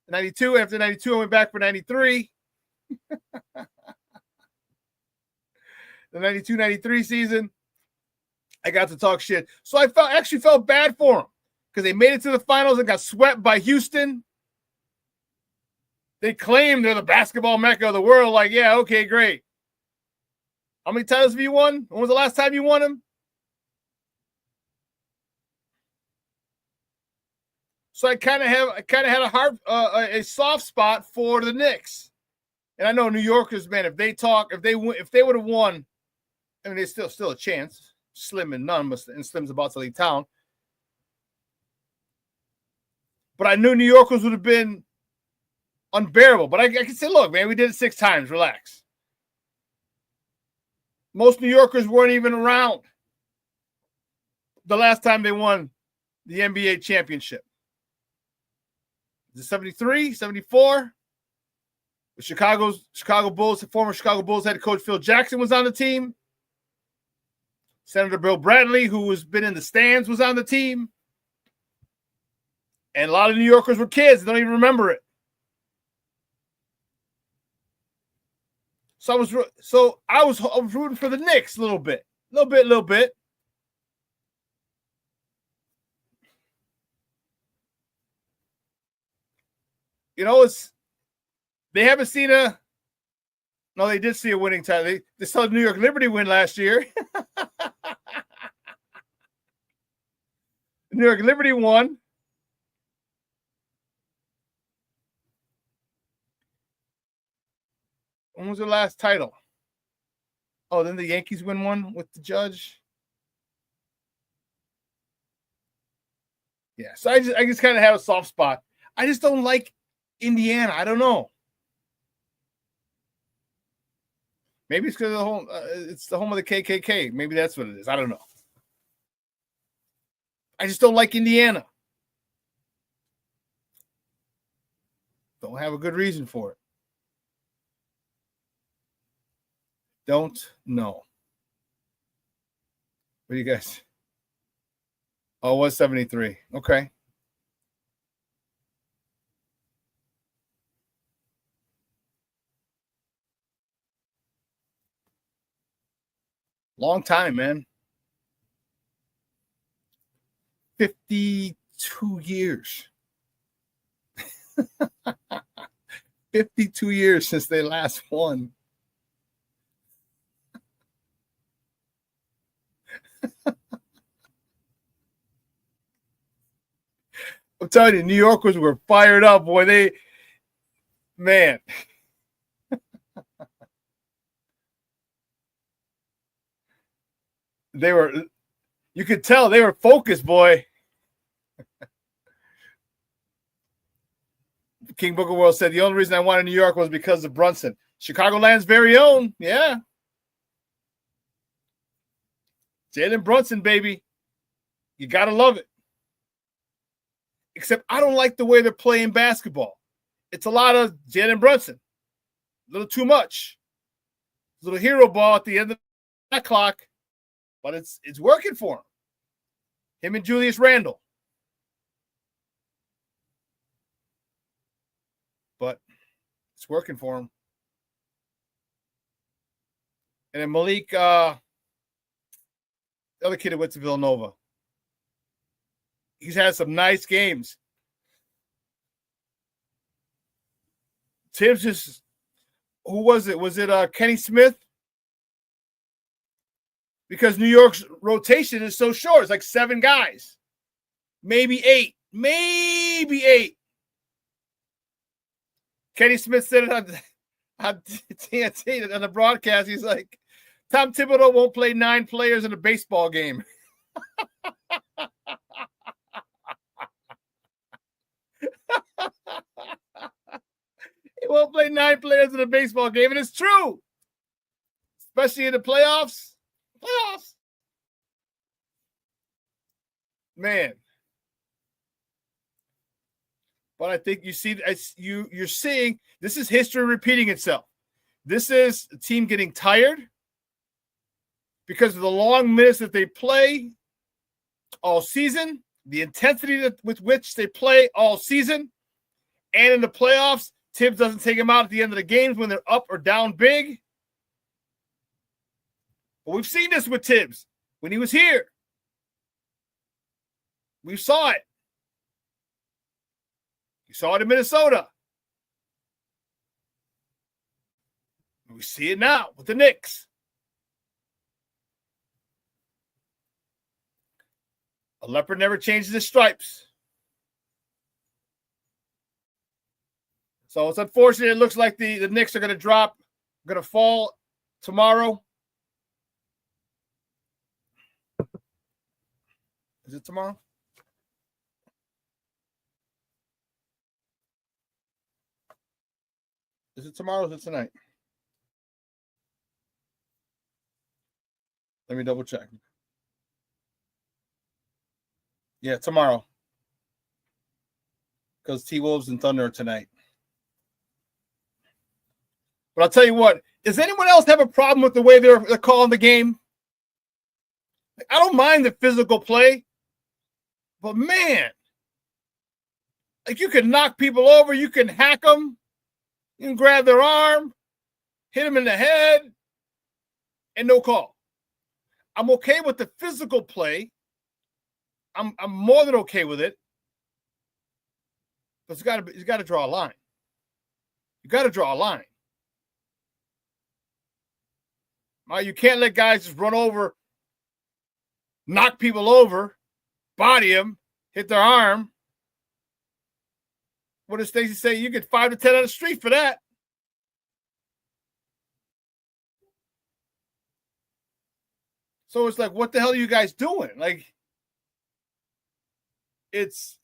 92, after 92, I went back for 93. The 92, 93 season, I got to talk shit. So I actually felt bad for them. Because they made it to the finals and got swept by Houston. They claim they're the basketball mecca of the world. Like, yeah, okay, great. How many titles have you won? When was the last time you won them? So I kind of had a soft spot for the Knicks. And I know New Yorkers, man, if they would have won, I mean, there's still a chance. Slim and none, and Slim's about to leave town. But I knew New Yorkers would have been unbearable. But I can say, look, man, we did it 6 times. Relax. Most New Yorkers weren't even around the last time they won the NBA championship. Is it 73, 74? Chicago Bulls, former Chicago Bulls head coach Phil Jackson was on the team. Senator Bill Bradley, who has been in the stands, was on the team. And a lot of New Yorkers were kids, don't even remember it. So I was rooting for the Knicks a little bit. You know, they haven't seen no, they did see a winning time. They saw the New York Liberty win last year. New York Liberty won. When was their last title? Oh, then the Yankees win one with the Judge. Yeah, so I just kind of have a soft spot. I just don't like Indiana. I don't know. Maybe it's because of the home. It's the home of the KKK. Maybe that's what it is. I don't know. I just don't like Indiana. Don't have a good reason for it. Don't know. What do you guys? Oh, it was 73. Okay. Long time, man. 52 years. 52 years since they last won. I'm telling you, New Yorkers were fired up, boy. Man. You could tell they were focused, boy. King Booker World said the only reason I wanted New York was because of Brunson. Chicagoland's very own. Yeah. Jalen Brunson, baby. You got to love it. Except I don't like the way they're playing basketball. It's a lot of Jalen Brunson. A little too much. A little hero ball at the end of that clock. But it's working for him. Him and Julius Randle. But it's working for him. And then Malik, the other kid that went to Villanova. He's had some nice games. Tibbs just, who was it? Was it Kenny Smith? Because New York's rotation is so short. It's like 7 guys. Maybe 8. Maybe 8. Kenny Smith said it on TNT on the broadcast. He's like, Tom Thibodeau won't play 9 players in a baseball game. He won't play 9 players in a baseball game, and it's true. Especially in the playoffs. Man. But I think you're seeing this is history repeating itself. This is a team getting tired because of the long minutes that they play all season, the intensity with which they play all season, and in the playoffs, Tibbs doesn't take them out at the end of the games when they're up or down big. But we've seen this with Tibbs when he was here. We saw it. You saw it in Minnesota. We see it now with the Knicks. A leopard never changes his stripes. So it's unfortunate. It looks like the Knicks are going to fall tomorrow. Is it tomorrow? Is it tomorrow or is it tonight? Let me double check. Yeah, tomorrow. Because T-Wolves and Thunder are tonight. But I'll tell you what, does anyone else have a problem with the way they're calling the game? Like, I don't mind the physical play, but man, like you can knock people over, you can hack them, you can grab their arm, hit them in the head, and no call. I'm okay with the physical play. I'm more than okay with it. But you got to draw a line. You got to draw a line. You can't let guys just run over, knock people over, body them, hit their arm. What does Stacey say? You get 5 to 10 on the street for that. So it's like, what the hell are you guys doing? Like, it's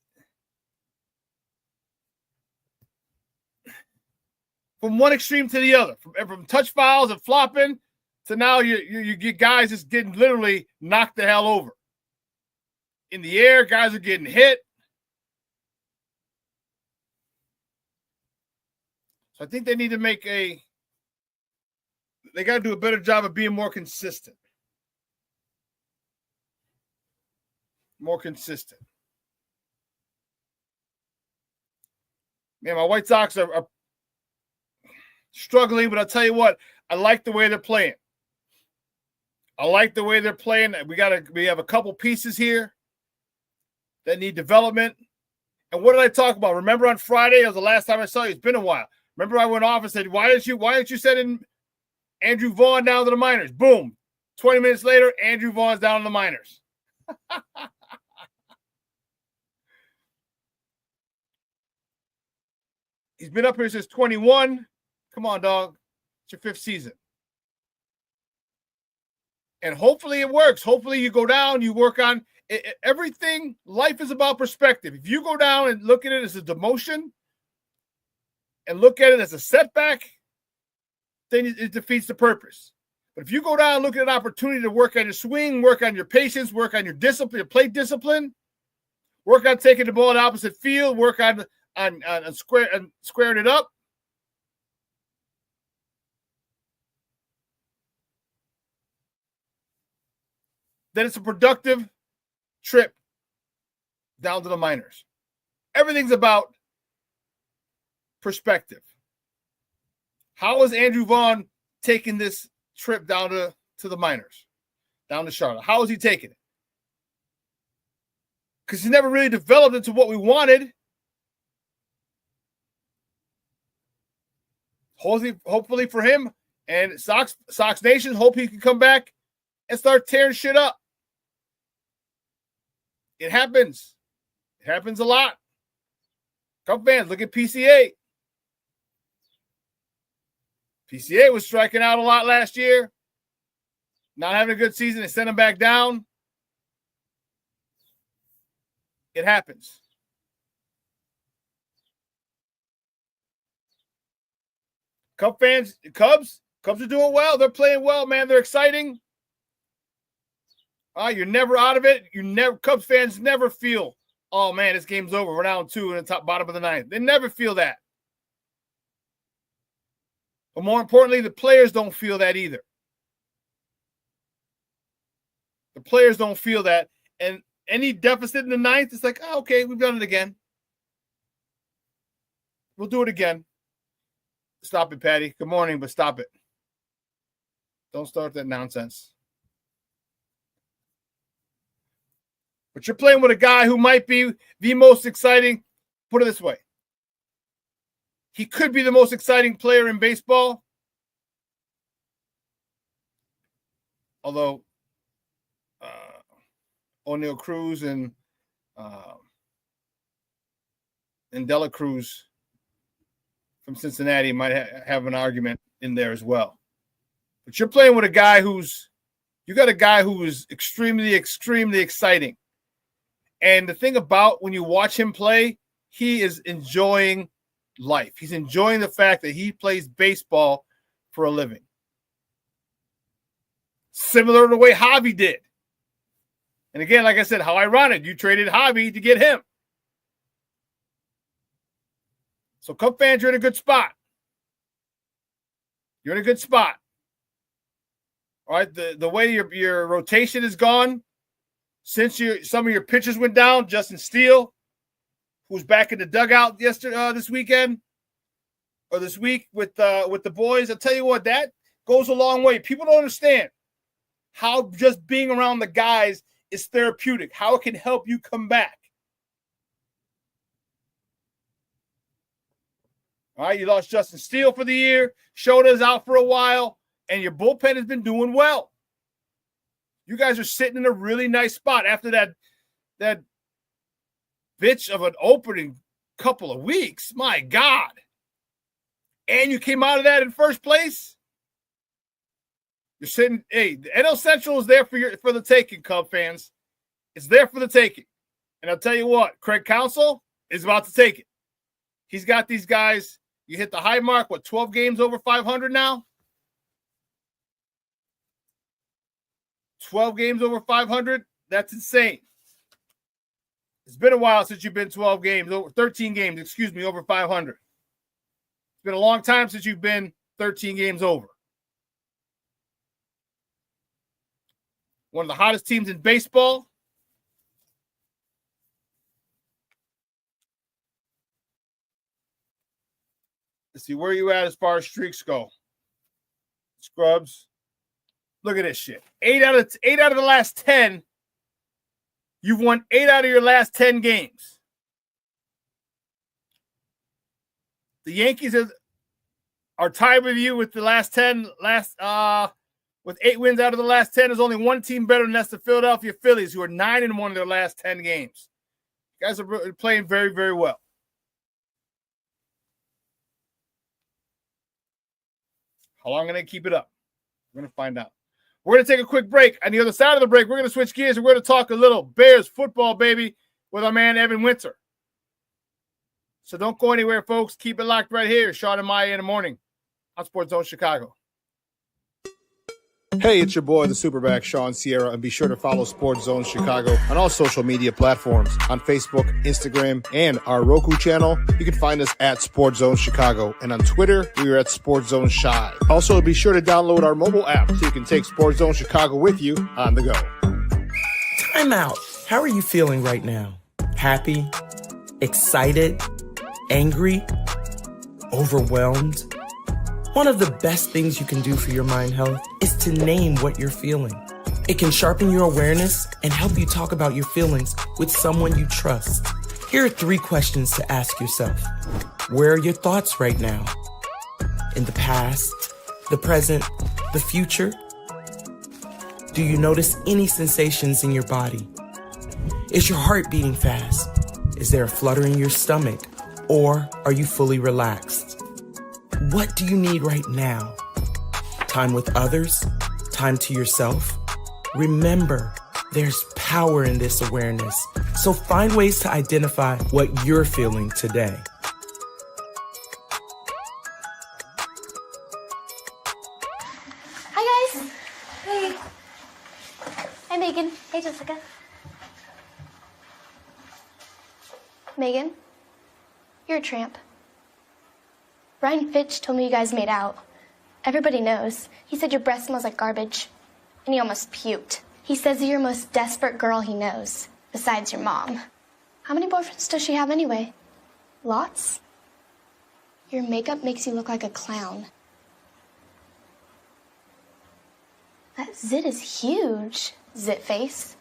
from one extreme to the other, from touch fouls and flopping to now you get guys just getting literally knocked the hell over. In the air, guys are getting hit. So I think they need to they got to do a better job of being more consistent. More consistent. Man, my White Sox are struggling, but I'll tell you what, I like the way they're playing. I like the way they're playing. We have a couple pieces here that need development. And what did I talk about? Remember on Friday? That was the last time I saw you. It's been a while. Remember I went off and said, why didn't you send Andrew Vaughn down to the minors? Boom. 20 minutes later, Andrew Vaughn's down in the minors. He's been up here since 21. Come on, dog. It's your 5th season. And hopefully it works. Hopefully you go down, you work on everything. Life is about perspective. If you go down and look at it as a demotion and look at it as a setback, then it defeats the purpose. But if you go down and look at an opportunity to work on your swing, work on your patience, work on your discipline, your plate discipline, work on taking the ball in the opposite field, work on squaring it up, then it's a productive trip down to the minors. Everything's about perspective. How is Andrew Vaughn taking this trip down to the minors, down to Charlotte? How is he taking it? Because he never really developed into what we wanted. Hopefully for him and Sox Nation, hope he can come back and start tearing shit up. It happens. It happens a lot. Cub fans, look at PCA. PCA was striking out a lot last year. Not having a good season. They sent him back down. It happens. Cub fans, Cubs are doing well. They're playing well, man. They're exciting. You're never out of it. Cubs fans never feel, oh man, this game's over. We're down 2 in the bottom of the 9th. They never feel that. But more importantly, the players don't feel that either. The players don't feel that. And any deficit in the 9th, it's like, oh, okay, we've done it again. We'll do it again. Stop it, Patty. Good morning, but stop it. Don't start that nonsense. But you're playing with a guy who might be the most exciting. Put it this way. He could be the most exciting player in baseball. Although O'Neal Cruz and Dela Cruz from Cincinnati might have an argument in there as well. But you're playing with a guy who is extremely, extremely exciting. And the thing about when you watch him play, he is enjoying life. He's enjoying the fact that he plays baseball for a living. Similar to the way Javi did. And again, like I said, how ironic. You traded Javi to get him. So Cub fans are in a good spot. You're in a good spot. All right, the way your rotation is gone, since some of your pitchers went down, Justin Steele, who's back in the dugout this weekend or this week with the boys. I'll tell you what, that goes a long way. People don't understand how just being around the guys is therapeutic, how it can help you come back. All right, you lost Justin Steele for the year. Shota's out for a while, and your bullpen has been doing well. You guys are sitting in a really nice spot after that bitch of an opening couple of weeks. My God. And you came out of that in first place. You're sitting, hey, the NL Central is there for the taking, Cub fans. It's there for the taking. And I'll tell you what, Craig Counsell is about to take it. He's got these guys. You hit the high mark, 12 games over 500 now? 12 games over 500? That's insane. It's been a while since you've been 13 games, over 500. It's been a long time since you've been 13 games over. One of the hottest teams in baseball. Let's see, where are you at as far as streaks go? Scrubs. Look at this shit. 8 out of the last 10. You've won 8 out of your last 10 games. The Yankees are tied with you with the last 10. With 8 wins out of the last 10. There's only one team better, and that's the Philadelphia Phillies, who are 9-1 in their last 10 games. You guys are playing very, very well. How long are they keep it up? We're going to find out. We're going to take a quick break. On the other side of the break, we're going to switch gears and we're going to talk a little Bears football, baby, with our man Evan Winter. So don't go anywhere, folks. Keep it locked right here. Shawn and Maya in the morning on Sports Zone Chicago. Hey, it's your boy, the SuperBack, Shawn Sierra, and be sure to follow Sports Zone Chicago on all social media platforms, on Facebook, Instagram, and our Roku channel. You can find us at Sports Zone Chicago, and on Twitter, we are at Sports Zone Shy. Also, be sure to download our mobile app so you can take Sports Zone Chicago with you on the go. Time out. How are you feeling right now? Happy? Excited? Angry? Overwhelmed? One of the best things you can do for your mind health is to name what you're feeling. It can sharpen your awareness and help you talk about your feelings with someone you trust. Here are 3 questions to ask yourself. Where are your thoughts right now? In the past, the present, the future? Do you notice any sensations in your body? Is your heart beating fast? Is there a flutter in your stomach? Or are you fully relaxed? What do you need right now? Time with others? Time to yourself? Remember, there's power in this awareness. So find ways to identify what you're feeling today. Hi, guys. Hey. Hi, Megan. Hey, Jessica. Megan, you're a tramp. Brian Fitch told me you guys made out. Everybody knows. He said your breath smells like garbage. And he almost puked. He says you're the most desperate girl he knows, besides your mom. How many boyfriends does she have anyway? Lots? Your makeup makes you look like a clown. That zit is huge, zit face.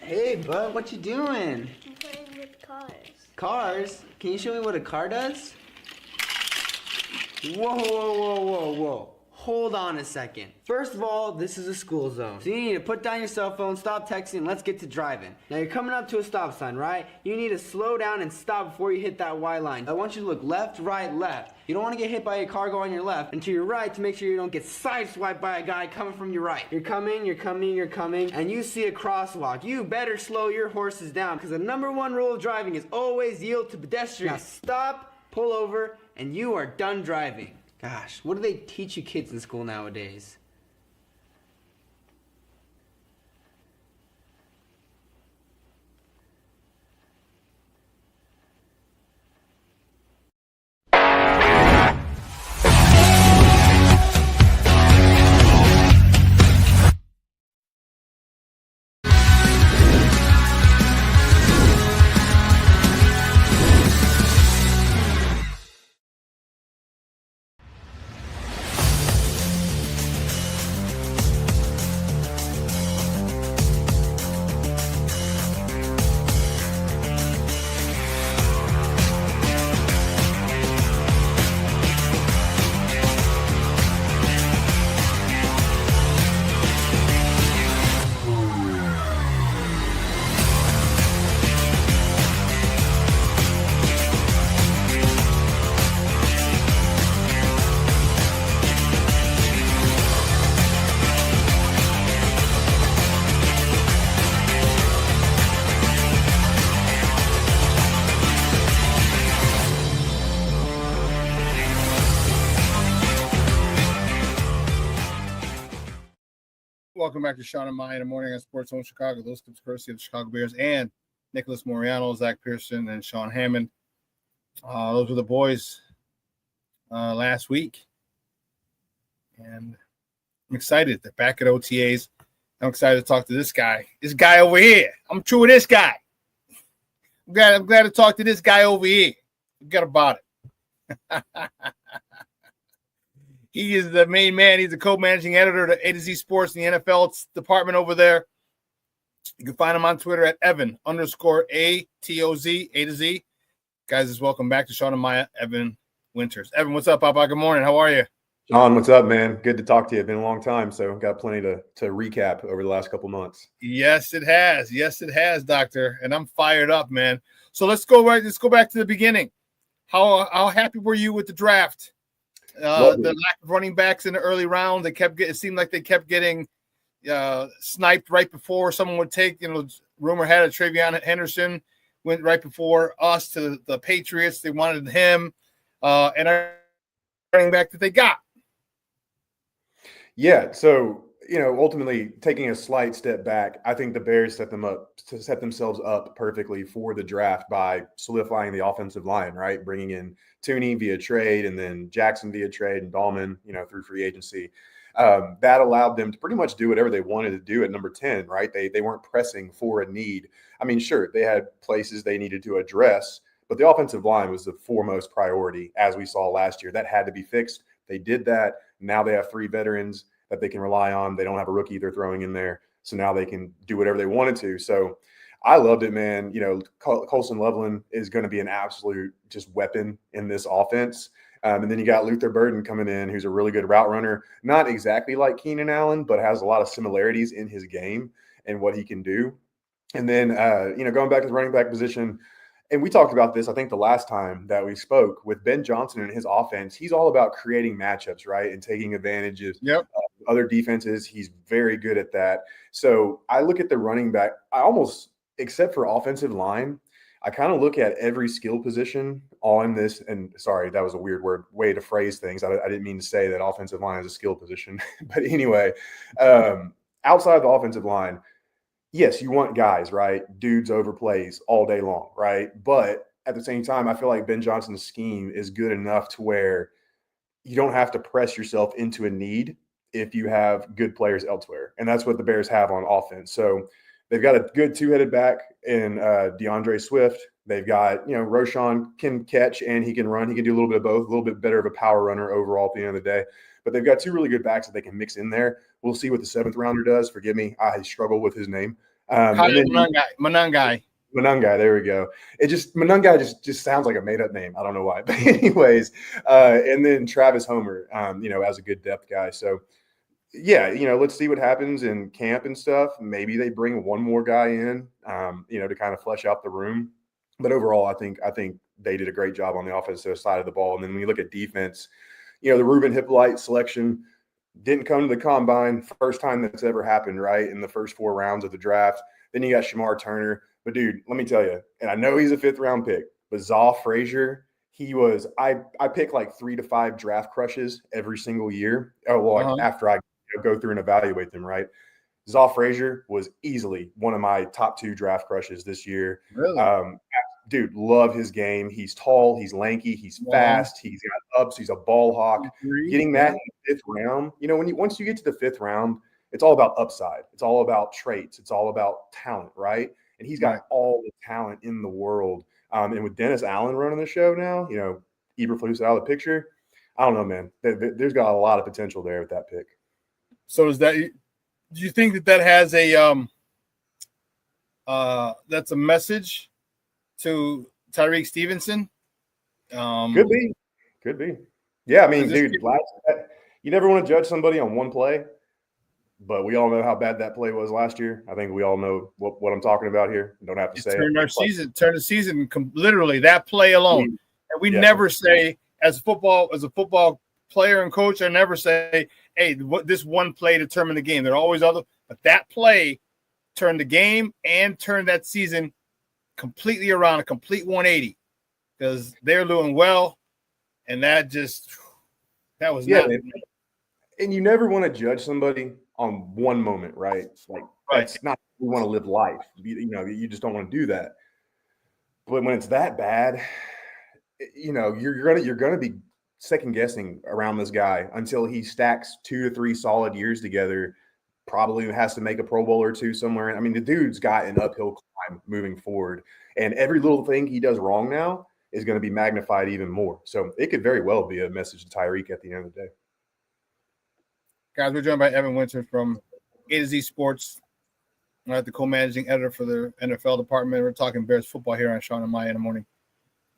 Hey, bud, what you doing? I'm playing with cars. Cars? Can you show me what a car does? Whoa, whoa, whoa, whoa, whoa. Hold on a second. First of all, this is a school zone. So you need to put down your cell phone, stop texting, and let's get to driving. Now you're coming up to a stop sign, right? You need to slow down and stop before you hit that Y line. I want you to look left, right, left. You don't want to get hit by a car going on your left, and to your right to make sure you don't get sideswiped by a guy coming from your right. You're coming, and you see a crosswalk. You better slow your horses down, because the #1 rule of driving is always yield to pedestrians. Now stop pull over, and you are done driving. Gosh, what do they teach you kids in school nowadays? Welcome back to Shawn and Maya in the morning on Sports Zone Chicago. Those clips courtesy of the Chicago Bears and Nicholas Moriano, Zach Pearson, and Sean Hammond. Those were the boys last week. And I'm excited. They're back at OTAs. I'm excited to talk to this guy. This guy over here. I'm true with this guy. I'm glad to talk to this guy over here. Forget about it. He is the main man. He's the co-managing editor of A to Z Sports in the NFL department over there. You can find him on Twitter at Evan_ATOZ, A to Z. Guys, just welcome back to Shawn and Maya, Evan Winters. Evan, what's up, Papa? Good morning. How are you? Shawn, what's up, man? Good to talk to you. It's been a long time, so got plenty to recap over the last couple months. Yes, it has. Yes, it has, Doctor. And I'm fired up, man. So let's go back to the beginning. How happy were you with the draft? The lack of running backs in the early round, it seemed like they kept getting sniped right before someone would take, rumor had it Travion Henderson went right before us to the Patriots. They wanted him and our running back that they got. Yeah, so ultimately taking a slight step back, I think the Bears set themselves up perfectly for the draft by solidifying the offensive line, right? Bringing in Tooney via trade and then Jackson via trade and Dahlman, through free agency. That allowed them to pretty much do whatever they wanted to do at number 10, right? They weren't pressing for a need. I mean, sure, they had places they needed to address, but the offensive line was the foremost priority, as we saw last year. That had to be fixed. They did that. Now they have 3 veterans that they can rely on. They don't have a rookie they're throwing in there. So now they can do whatever they wanted to. So I loved it, man. Colson Loveland is going to be an absolute just weapon in this offense. And then you got Luther Burden coming in, who's a really good route runner. Not exactly like Keenan Allen, but has a lot of similarities in his game and what he can do. And then, going back to the running back position, and we talked about this, I think, the last time that we spoke with Ben Johnson and his offense. He's all about creating matchups, right, and taking advantage of other defenses. He's very good at that. So I look at the running back, I almost, except for offensive line, I kind of look at every skill position on this. And sorry, that was a weird way to phrase things. I didn't mean to say that offensive line is a skill position. But anyway, outside of the offensive line, yes, you want guys, right? Dudes over plays all day long, right? But at the same time, I feel like Ben Johnson's scheme is good enough to where you don't have to press yourself into a need if you have good players elsewhere. And that's what the Bears have on offense. So they've got a good 2-headed back in DeAndre Swift. They've got, Roschon can catch and he can run. He can do a little bit of both, a little bit better of a power runner overall at the end of the day. But they've got 2 really good backs that they can mix in there. We'll see what the 7th rounder does. Forgive me, I struggle with his name. Manungai. Manungai, there we go. Manungai just sounds like a made-up name. I don't know why. But anyways, and then Travis Homer, as a good depth guy. So, yeah, let's see what happens in camp and stuff. Maybe they bring one more guy in, to kind of flesh out the room. But overall, I think they did a great job on the offensive side of the ball. And then when you look at defense, the Ruben Hippolyte selection didn't come to the combine. First time that's ever happened, right, in the first 4 rounds of the draft. Then you got Shamar Turner. But, dude, let me tell you, and I know he's a 5th-round pick, but Zaw Frazier I pick like 3 to 5 draft crushes every single year. Oh, well, after I go through and evaluate them, right? Zoff Frazier was easily one of my top 2 draft crushes this year. Really? Dude, love his game. He's tall, he's lanky, he's fast, he's got ups, he's a ball hawk. Getting that in the 5th round, once you get to the 5th round, it's all about upside. It's all about traits. It's all about talent, right? And he's got all the talent in the world. And with Dennis Allen running the show now, Eberflus out of the picture. I don't know, man. There's got a lot of potential there with that pick. So do you think that has a that's a message to Tyreek Stevenson? Could be. Yeah, I mean, dude, you never want to judge somebody on one play, but we all know how bad that play was last year. I think we all know what I'm talking about here. Don't have to say it. Turn the season literally that play alone. And we never say as a football player and coach, I never say, hey, this one play determined the game. There are always other, but that play turned the game and turned that season completely around, a complete 180, because they're doing well, and that was not. And you never want to judge somebody on one moment, right? Like that's not. We want to live life. You just don't want to do that. But when it's that bad, you're gonna be second guessing around this guy until he stacks 2 to 3 solid years together. Probably has to make a Pro Bowl or 2 somewhere. I mean, the dude's got an uphill climb moving forward, and every little thing he does wrong now is going to be magnified even more. So it could very well be a message to Tyreek at the end of the day. Guys, we're joined by Evan Winter from A to Z Sports. I'm the co-managing editor for the NFL department. We're talking Bears football here on Shawn and Maya in the morning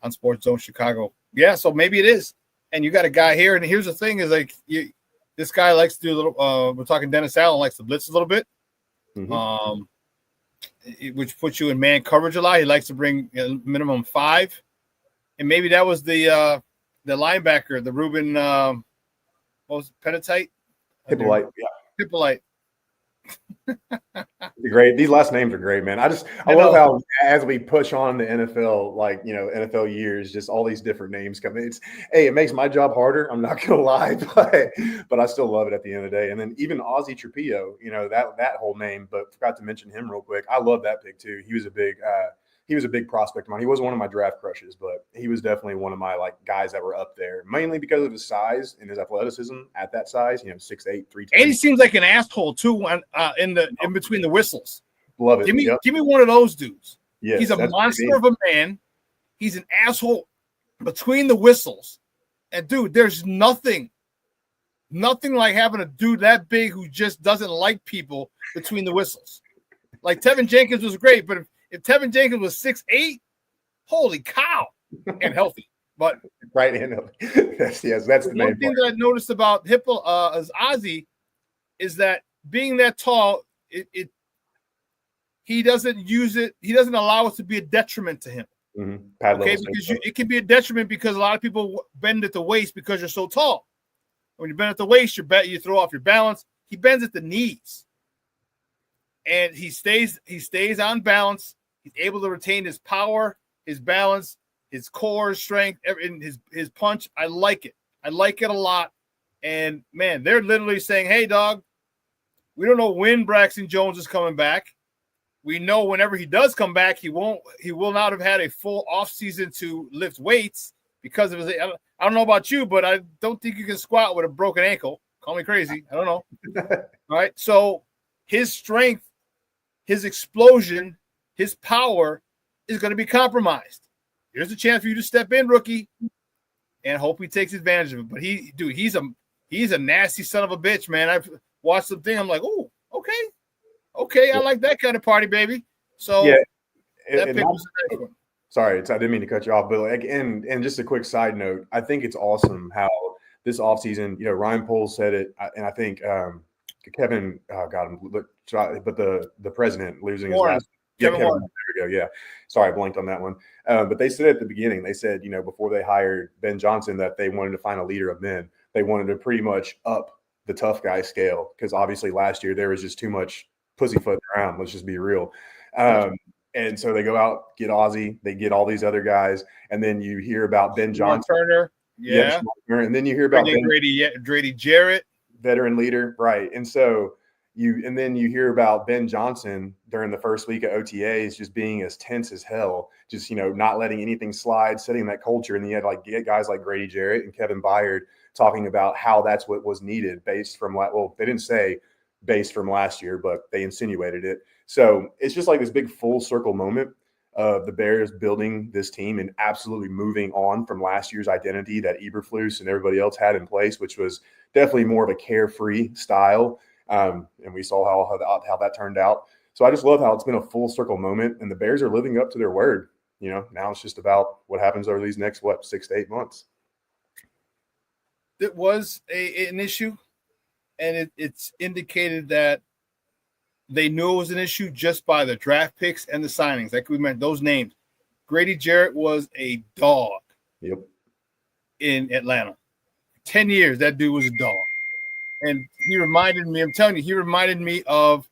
on Sports Zone Chicago. Yeah, so maybe it is. And you got a guy here, and here's the thing is like this guy likes to do a little we're talking Dennis Allen likes to blitz a little bit. Which puts you in man coverage a lot. He likes to bring minimum 5. And maybe that was the linebacker, the Ruben what was it, Penatite? Hippolyte, yeah. Hippolyte. Great. These last names are great, man. I love how as we push on the NFL, NFL years, just all these different names come in. It makes my job harder. I'm not gonna lie, but I still love it at the end of the day. And then even Ozzie Trapillo, that whole name, but forgot to mention him real quick. I love that pick too. He was a big prospect of mine. He wasn't one of my draft crushes, but he was definitely one of my guys that were up there, mainly because of his size and his athleticism at that size. 6'8", 310. And he seems like an asshole too in between the whistles. Love it. Give me one of those dudes. Yes, he's a monster of a man. He's an asshole between the whistles. And dude, there's nothing like having a dude that big who just doesn't like people between the whistles. Like Tevin Jenkins was great, but if Tevin Jenkins was 6'8", holy cow, and healthy. But right, and that's the main one thing that I noticed about Ozzie is that being that tall, he doesn't use it. He doesn't allow it to be a detriment to him. Okay, because it can be a detriment because a lot of people bend at the waist because you're so tall. When you bend at the waist, you throw off your balance. He bends at the knees, and he stays on balance. He's able to retain his power, his balance, his core strength, his punch. I like it. I like it a lot. And man, they're literally saying, "Hey, dog, we don't know when Braxton Jones is coming back. We know whenever he does come back, he will not have had a full offseason to lift weights because of his. I don't know about you, but I don't think you can squat with a broken ankle. Call me crazy. I don't know. All right. So his strength, his explosion, his power is going to be compromised. Here's a chance for you to step in, rookie, and hope he takes advantage of it. But he's a nasty son of a bitch, man. I've watched the thing. I'm like, oh, okay, I like that kind of party, baby. So yeah, that pick was a nice one. Sorry, I didn't mean to cut you off, but and just a quick side note, I think it's awesome how this offseason, Ryan Poles said it, and I think Kevin, but the president losing his last. Yeah, Kevin, there we go. Yeah. Sorry, I blanked on that one. But they said at the beginning, they said, before they hired Ben Johnson, that they wanted to find a leader of men. They wanted to pretty much up the tough guy scale because obviously last year there was just too much pussyfoot around. Let's just be real. And so they go out, get Ozzie, they get all these other guys, and then you hear about Ben Johnson. Turner. Yeah. And then you hear about Grady Jarrett. Veteran leader. Right. And so then you hear about Ben Johnson during the first week of OTAs just being as tense as hell, just, not letting anything slide, setting that culture. And then you had guys like Grady Jarrett and Kevin Byard talking about how that's what was needed based from, they didn't say based from last year, but they insinuated it. So it's just like this big full circle moment of the Bears building this team and absolutely moving on from last year's identity that Eberflus and everybody else had in place, which was definitely more of a carefree style. And we saw how that turned out. So I just love how it's been a full circle moment, and the Bears are living up to their word. Now it's just about what happens over these next, 6 to 8 months. It was an issue, and it's indicated that they knew it was an issue just by the draft picks and the signings. Like we meant those names. Grady Jarrett was a dog. Yep. In Atlanta. 10 years, that dude was a dog. And he reminded me, I'm telling you, he reminded me of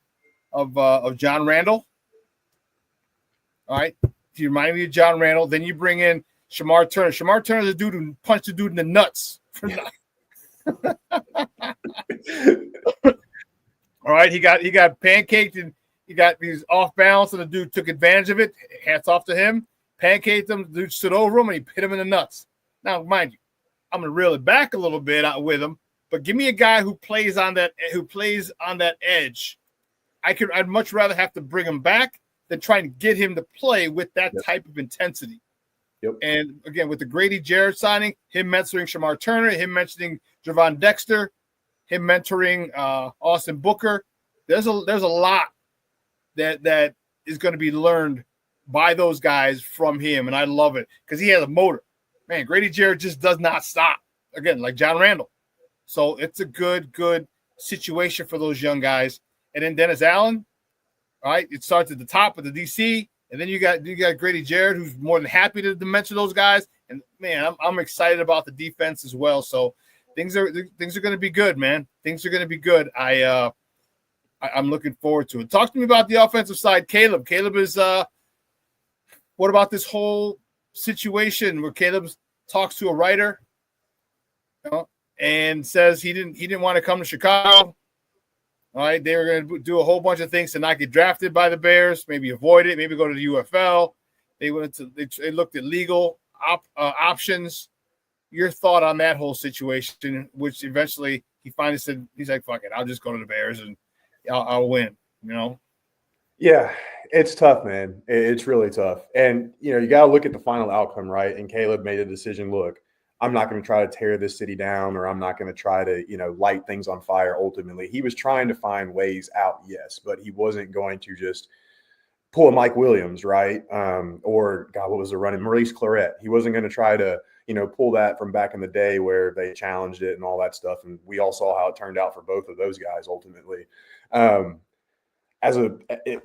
John Randall. All right. He reminded me of John Randall. Then you bring in Shamar Turner. Shamar Turner is the dude who punched the dude in the nuts. All right. He got pancaked and he got these off balance, and the dude took advantage of it. Hats off to him. Pancaked him. The dude stood over him and he hit him in the nuts. Now, mind you, I'm going to reel it back a little bit with him. But give me a guy who plays on that edge. I'd much rather have to bring him back than try and get him to play with that type of intensity. Yep. And again, with the Grady Jarrett signing, him mentoring Shamar Turner, him mentioning Gervon Dexter, him mentoring Austin Booker, there's a lot that is going to be learned by those guys from him, and I love it because he has a motor. Man, Grady Jarrett just does not stop. Again, like John Randall. So it's a good situation for those young guys. And then Dennis Allen, all right, it starts at the top with the DC, and then you got Grady Jarrett, who's more than happy to mention those guys. And man, I'm excited about the defense as well. So things are going to be good, man. Things are going to be good. I'm looking forward to it. Talk to me about the offensive side, Caleb. Caleb is what about this whole situation where Caleb talks to a writer, and says he didn't want to come to Chicago. All right, they were going to do a whole bunch of things to not get drafted by the Bears, maybe avoid it, maybe go to the UFL. They looked at legal options. Your thought on that whole situation, which eventually he finally said, he's like, fuck it, I'll just go to the Bears and I'll win, Yeah, it's tough, man. It's really tough. And, you got to look at the final outcome, right? And Caleb made a decision, look, I'm not going to try to tear this city down, or I'm not going to try to, light things on fire. Ultimately, he was trying to find ways out, yes, but he wasn't going to just pull a Mike Williams, right? Or God, what was the running? Maurice Claret. He wasn't going to try to, pull that from back in the day where they challenged it and all that stuff. And we all saw how it turned out for both of those guys ultimately.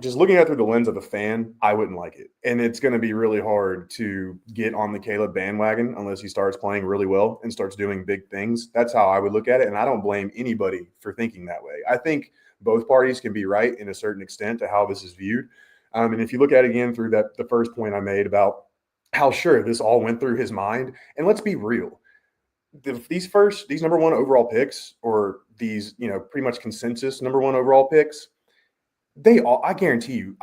Just looking at it through the lens of a fan, I wouldn't like it. And it's going to be really hard to get on the Caleb bandwagon unless he starts playing really well and starts doing big things. That's how I would look at it. And I don't blame anybody for thinking that way. I think both parties can be right in a certain extent to how this is viewed. And if you look at it again through the first point I made about how sure this all went through his mind, and let's be real. These number one overall picks, or these, pretty much consensus number one overall picks, I guarantee you,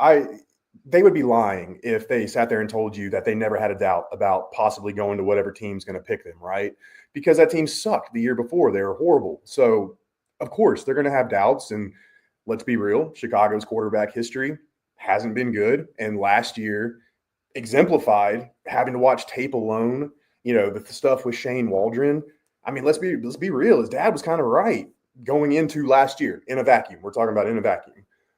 they would be lying if they sat there and told you that they never had a doubt about possibly going to whatever team's going to pick them, right? Because that team sucked the year before. They were horrible. So, of course, they're going to have doubts. And let's be real, Chicago's quarterback history hasn't been good. And last year exemplified having to watch tape alone, the stuff with Shane Waldron. I mean, let's be real. His dad was kind of right going into last year in a vacuum. We're talking about in a vacuum.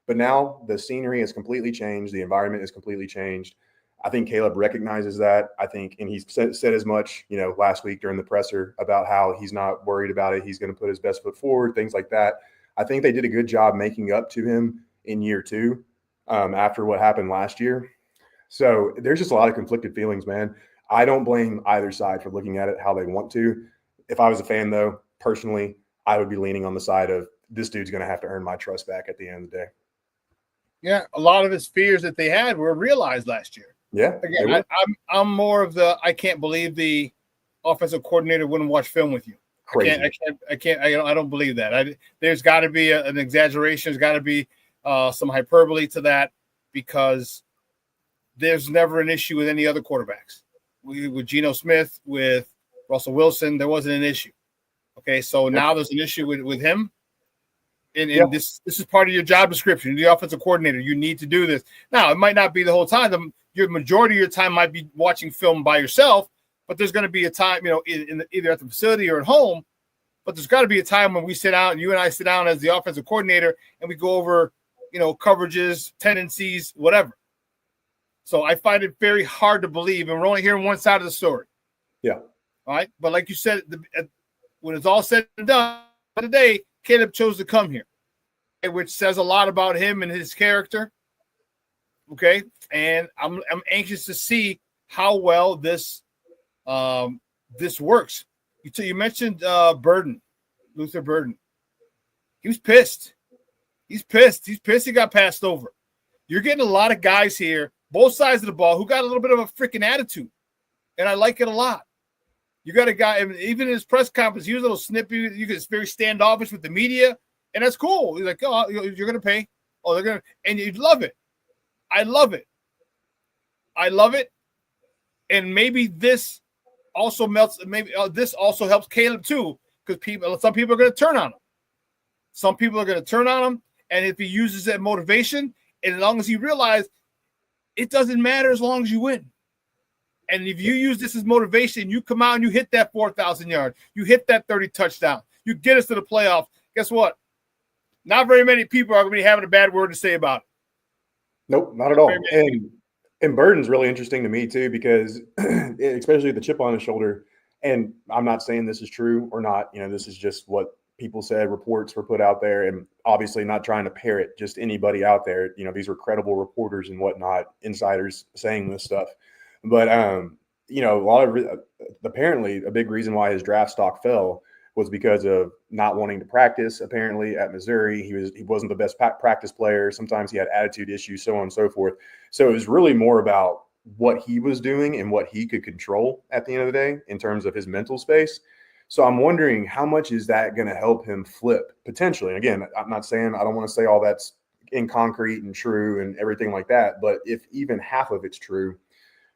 But now the scenery has completely changed. The environment has completely changed. I think Caleb recognizes that. I think, and he's said as much, last week during the presser about how he's not worried about it. He's going to put his best foot forward, things like that. I think they did a good job making up to him in year two after what happened last year. So there's just a lot of conflicted feelings, man. I don't blame either side for looking at it how they want to. If I was a fan, though, personally, I would be leaning on the side of this dude's going to have to earn my trust back at the end of the day. Yeah, a lot of his fears that they had were realized last year. Yeah. Again, I'm more of the I can't believe the offensive coordinator wouldn't watch film with you. Crazy. I don't believe that. There's got to be an exaggeration. There's got to be some hyperbole to that because there's never an issue with any other quarterbacks. With Geno Smith, with Russell Wilson, there wasn't an issue. Okay, so now there's an issue with him. And this is part of your job description. You're the offensive coordinator. You need to do this. Now, it might not be the whole time. Your majority of your time might be watching film by yourself, but there's going to be a time, either at the facility or at home. But there's got to be a time when we sit down, and you and I sit down as the offensive coordinator, and we go over, coverages, tendencies, whatever. So I find it very hard to believe, and we're only hearing one side of the story. Yeah. All right. But like you said, when it's all said and done today, Caleb chose to come here, which says a lot about him and his character. Okay. And I'm anxious to see how well this works. You mentioned Luther Burden. He was pissed. He's pissed. He got passed over. You're getting a lot of guys here, both sides of the ball, who got a little bit of a freaking attitude. And I like it a lot. You got a guy, even in his press conference, he was a little snippy. It's very standoffish with the media, and that's cool. He's like, oh, you're going to pay. Oh, they're going to, and you love it. I love it. And maybe this also this also helps Caleb too, because some people are going to turn on him. And if he uses that motivation, and as long as he realizes it doesn't matter as long as you win. And if you use this as motivation, you come out and you hit that 4,000 yard, you hit that 30 touchdown, you get us to the playoffs. Guess what? Not very many people are going to be having a bad word to say about it. Nope, not at all. And Burden's really interesting to me too, because especially the chip on his shoulder. And I'm not saying this is true or not. This is just what people said. Reports were put out there, and obviously not trying to parrot just anybody out there. These were credible reporters and whatnot, insiders saying this stuff. But apparently a big reason why his draft stock fell was because of not wanting to practice. Apparently at Missouri, he wasn't the best practice player. Sometimes he had attitude issues, so on and so forth. So it was really more about what he was doing and what he could control at the end of the day in terms of his mental space. So I'm wondering, how much is that going to help him flip potentially? And again, I'm not saying, I don't want to say all that's in concrete and true and everything like that, but if even half of it's true,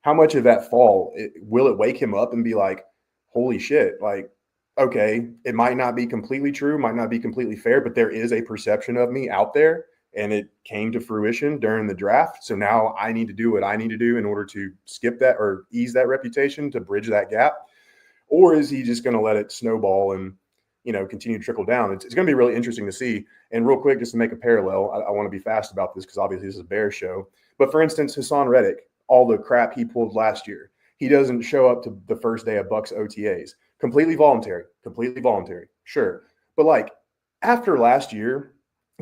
how much of that fall will it wake him up and be like, holy shit, like, okay, it might not be completely true, might not be completely fair, but there is a perception of me out there, and it came to fruition during the draft. So now I need to do what I need to do in order to skip that or ease that reputation, to bridge that gap. Or is he just going to let it snowball and, continue to trickle down? It's going to be really interesting to see. And real quick, just to make a parallel, I want to be fast about this because obviously this is a Bears show. But for instance, Hassan Reddick, all the crap he pulled last year, he doesn't show up to the first day of Bucs OTAs. Completely voluntary. Sure. But like after last year,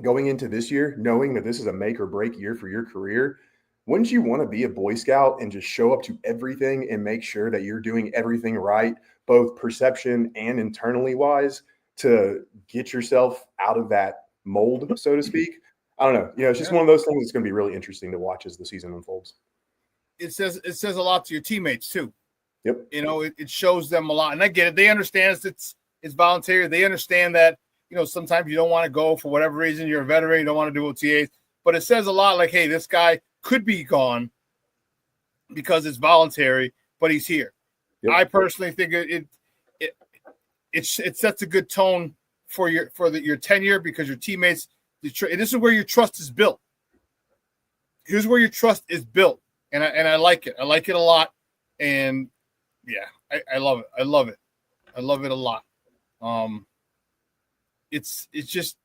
going into this year, knowing that this is a make or break year for your career, wouldn't you want to be a Boy Scout and just show up to everything and make sure that you're doing everything right, both perception and internally wise, to get yourself out of that mold, so to speak? I don't know. It's just one of those things that's going to be really interesting to watch as the season unfolds. It says a lot to your teammates too. Yep. It shows them a lot, and I get it. They understand it's voluntary. They understand that sometimes you don't want to go for whatever reason. You're a veteran, you don't want to do OTAs, but it says a lot. Like, hey, this guy could be gone because it's voluntary, but he's here. Yep. I personally think it sets a good tone for your tenure, because your teammates. This is where your trust is built. Here's where your trust is built. And I like it. I like it a lot. And yeah, I love it. I love it a lot. It's just,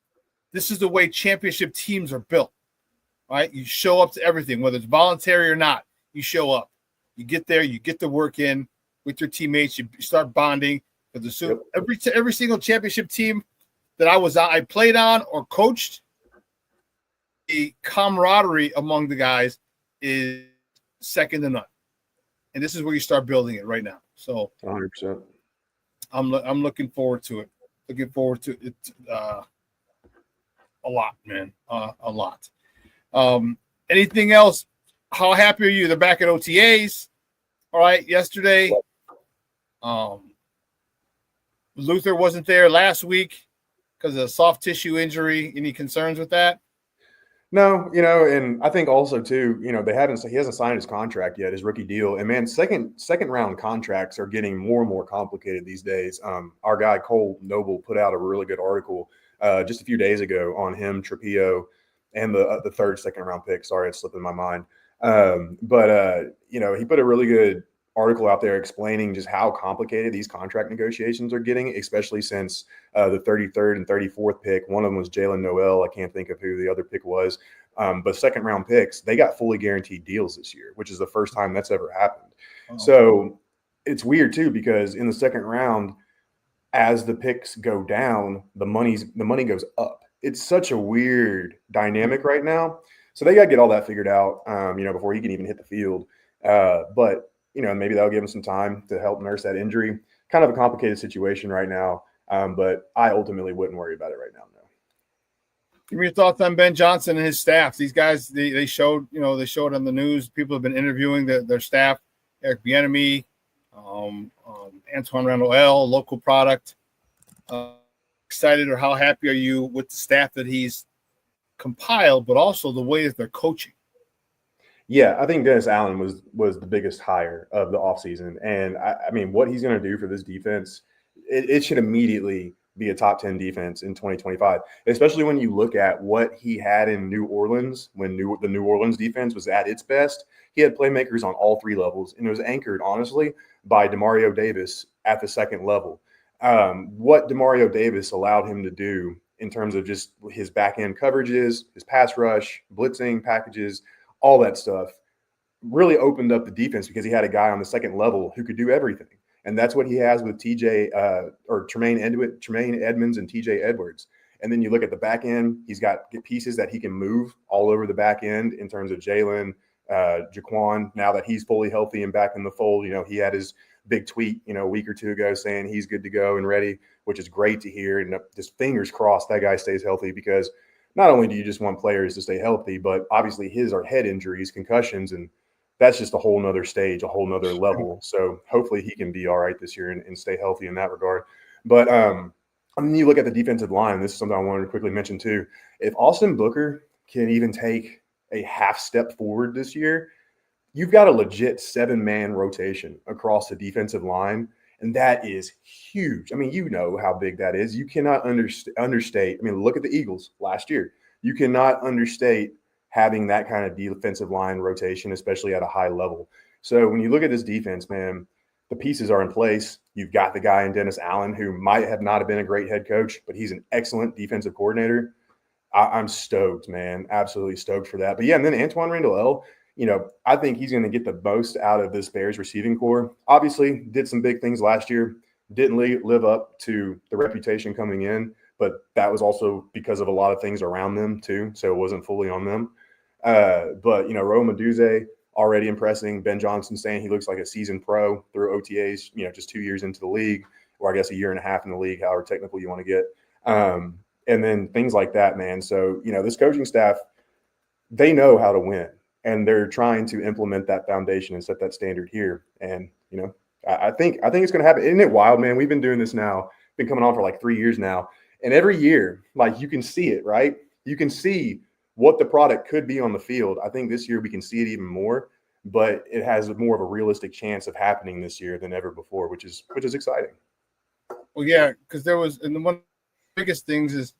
this is the way championship teams are built, right? You show up to everything, whether it's voluntary or not. You show up, you get there, you get the work in with your teammates. You start bonding. Every single championship team that I played on or coached, the camaraderie among the guys is second to none. And this is where you start building it right now. So 100%. I'm looking forward to it. Looking forward to it a lot, man. A lot. Anything else? How happy are you? They're back at OTAs. All right. Yesterday, Luther wasn't there last week because of a soft tissue injury. Any concerns with that? No, and I think also too, he hasn't signed his contract yet, his rookie deal. And man, second round contracts are getting more and more complicated these days. Our guy Cole Noble put out a really good article just a few days ago on him, Trapillo, and the third second round pick. Sorry, it's slipping my mind. But he put a really good article out there explaining just how complicated these contract negotiations are getting, especially since the 33rd and 34th pick. One of them was Jalen Noel. I can't think of who the other pick was. But second round picks, they got fully guaranteed deals this year, which is the first time that's ever happened. Oh. So it's weird too, because in the second round, as the picks go down, the money goes up. It's such a weird dynamic right now. So they got to get all that figured out, before he can even hit the field. But maybe that'll give him some time to help nurse that injury. Kind of a complicated situation right now, but I ultimately wouldn't worry about it right now. No. Give me your thoughts on Ben Johnson and his staff. These guys, they showed on the news. People have been interviewing their staff. Eric Bieniemy, Antoine Randall L, local product. Excited, or how happy are you with the staff that he's compiled, but also the way that they're coaching? Yeah, I think Dennis Allen was the biggest hire of the offseason. And I mean, what he's going to do for this defense, it should immediately be a top 10 defense in 2025, especially when you look at what he had in New Orleans when the New Orleans defense was at its best. He had playmakers on all three levels, and it was anchored, honestly, by Demario Davis at the second level. What Demario Davis allowed him to do in terms of just his back-end coverages, his pass rush, blitzing packages, all that stuff really opened up the defense because he had a guy on the second level who could do everything. And that's what he has with Tremaine Edmonds and TJ Edwards. And then you look at the back end, he's got pieces that he can move all over the back end in terms of Jalen, Jaquan. Now that he's fully healthy and back in the fold, he had his big tweet, a week or two ago saying he's good to go and ready, which is great to hear. And just fingers crossed that guy stays healthy, because not only do you just want players to stay healthy, but obviously his are head injuries, concussions, and that's just a whole nother stage, a whole nother level. So hopefully he can be all right this year and stay healthy in that regard. But you look at the defensive line, this is something I wanted to quickly mention too. If Austin Booker can even take a half step forward this year, you've got a legit 7-man rotation across the defensive line. And that is huge. I mean, you know how big that is. You cannot understate. I mean, look at the Eagles last year. You cannot understate having that kind of defensive line rotation, especially at a high level. So when you look at this defense, man, the pieces are in place. You've got the guy in Dennis Allen, who might have not have been a great head coach, but he's an excellent defensive coordinator. I'm stoked, man. Absolutely stoked for that. But yeah, and then Antoine Randall L., I think he's going to get the most out of this Bears receiving core. Obviously, did some big things last year. Didn't live up to the reputation coming in, but that was also because of a lot of things around them too, so it wasn't fully on them. But, Ro Maduze already impressing. Ben Johnson saying he looks like a seasoned pro through OTAs, just 2 years into the league, or I guess a year and a half in the league, however technical you want to get. And then things like that, man. So, this coaching staff, they know how to win. And they're trying to implement that foundation and set that standard here. And, I think it's going to happen. Isn't it wild, man? We've been doing this now, been coming on for like 3 years now. And every year, like, you can see it, right? You can see what the product could be on the field. I think this year we can see it even more, but it has more of a realistic chance of happening this year than ever before, which is exciting. Well, yeah, because there was, and one of the biggest things is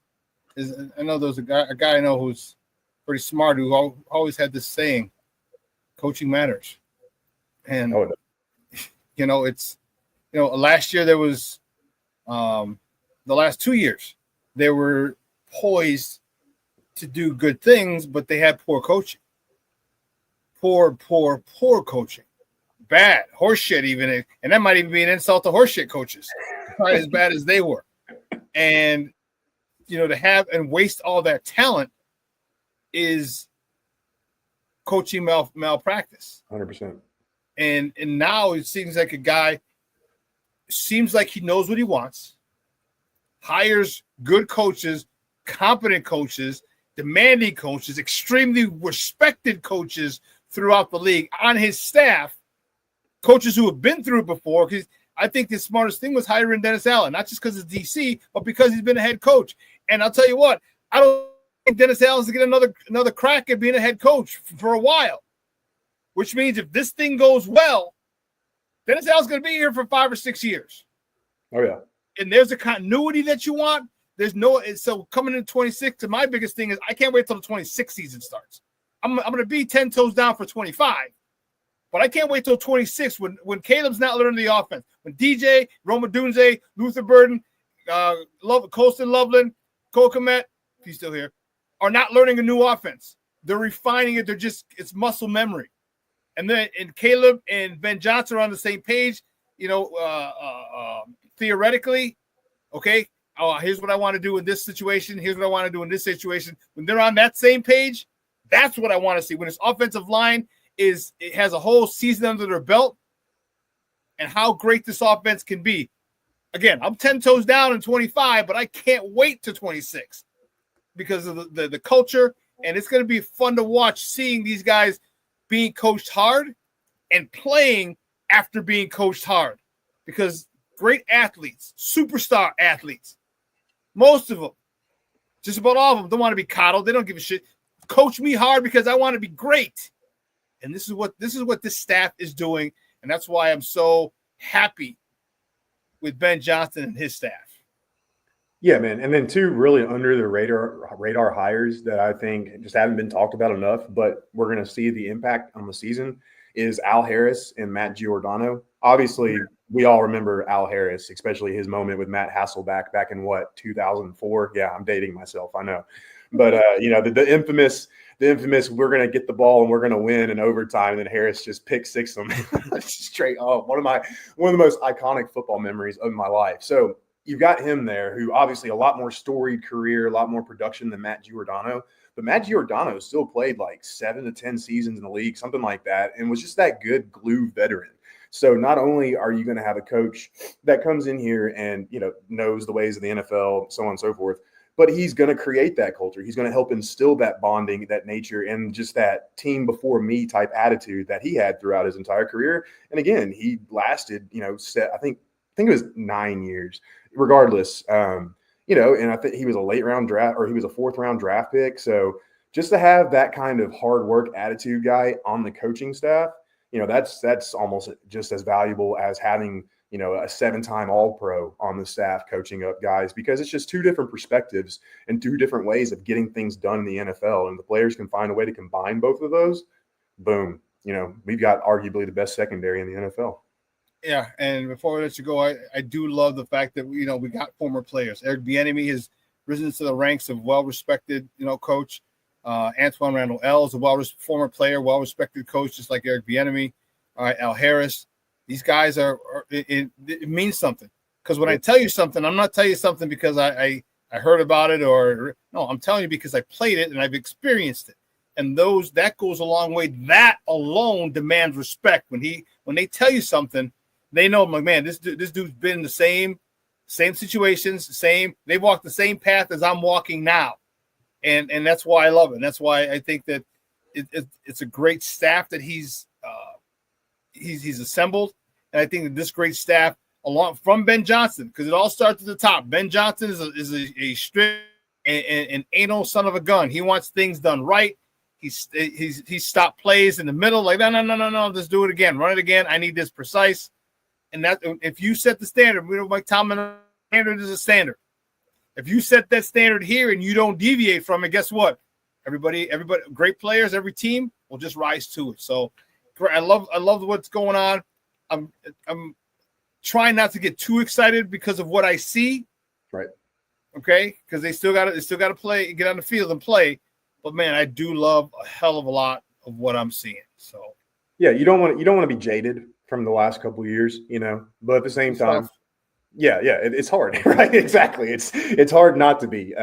I know there's a guy I know who's pretty smart, who always had this saying, coaching matters. And, last year there was, the last 2 years, they were poised to do good things, but they had poor coaching. Poor coaching. Bad. Horseshit even. And that might even be an insult to horseshit coaches. Not as bad as they were. And, to have and waste all that talent is coaching malpractice. 100%. And now it seems like a guy seems like he knows what he wants, hires good coaches, competent coaches, demanding coaches, extremely respected coaches throughout the league on his staff, coaches who have been through it before. Because I think the smartest thing was hiring Dennis Allen, not just because it's DC, but because he's been a head coach. And I'll tell you what, I don't think Dennis Allen's going to get another crack at being a head coach for a while, which means if this thing goes well, Dennis Allen's going to be here for 5 or 6 years. Oh, yeah. And there's a continuity that you want. So coming into 26, and my biggest thing is I can't wait till the 26 season starts. I'm going to be 10 toes down for 25. But I can't wait till 26 when Caleb's not learning the offense. When DJ, Roma Dunze, Luther Burden, Colston Loveland, Cole Kmet, if he's still here, are not learning a new offense. They're refining it. It's muscle memory. And Caleb and Ben Johnson are on the same page, theoretically. Okay, here's what I want to do in this situation. Here's what I want to do in this situation. When they're on that same page, that's what I want to see. When his offensive line it has a whole season under their belt and how great this offense can be. Again, I'm 10 toes down in 25, but I can't wait to 26 because of the culture, and it's going to be fun to watch seeing these guys being coached hard and playing after being coached hard because great athletes, superstar athletes, most of them, just about all of them don't want to be coddled. They don't give a shit. Coach me hard because I want to be great. And this is what this staff is doing, and that's why I'm so happy with Ben Johnson and his staff. Yeah, man. And then two really under the radar hires that I think just haven't been talked about enough, but we're going to see the impact on the season is Al Harris and Matt Giordano. Obviously, we all remember Al Harris, especially his moment with Matt Hasselbeck back in 2004. Yeah, I'm dating myself, I know. But the infamous we're going to get the ball and we're going to win in overtime, and then Harris just pick six them straight off. One of the most iconic football memories of my life. So you've got him there, who obviously a lot more storied career, a lot more production than Matt Giordano. But Matt Giordano still played like 7 to 10 seasons in the league, something like that, and was just that good glue veteran. So not only are you going to have a coach that comes in here and knows the ways of the NFL, so on and so forth, but he's going to create that culture. He's going to help instill that bonding, that nature, and just that team before me type attitude that he had throughout his entire career. And again, he lasted, I think it was 9 years. Regardless, and I think he was a late round draft, or he was a 4th round draft pick. So just to have that kind of hard work attitude guy on the coaching staff, that's almost just as valuable as having a 7-time All-Pro on the staff coaching up guys, because it's just 2 different perspectives and 2 different ways of getting things done in the NFL. And the players can find a way to combine both of those. Boom. We've got arguably the best secondary in the NFL. Yeah, and before we let you go, I do love the fact that we got former players. Eric Bieniemy has risen to the ranks of well-respected, coach. Antoine Randall L is a former player, well-respected coach, just like Eric Bieniemy. All right, Al Harris. These guys it means something. Because when I tell you something, I'm not telling you something because I heard about it I'm telling you because I played it and I've experienced it. And that goes a long way. That alone demands respect. When they tell you something, they know, like, man, this dude's been in the same situations, they've walked the same path as I'm walking now. And that's why I love it. And that's why I think that it's a great staff that he's assembled. And I think that this great staff, along from Ben Johnson, because it all starts at the top. Ben Johnson is a strict and anal son of a gun. He wants things done right. He stopped plays in the middle, like, no, let's do it again. Run it again. I need this precise. And that, if you set the standard, Mike Tomlin, standard is a standard. If you set that standard here and you don't deviate from it, guess what? Everybody, great players, every team will just rise to it. So I love what's going on. I'm trying not to get too excited because of what I see. Right. Okay, because they still got to play, get on the field and play. But man, I do love a hell of a lot of what I'm seeing. So yeah, you don't want to be jaded from the last couple of years, but at the same time, it's hard, right? Exactly. It's hard not to be,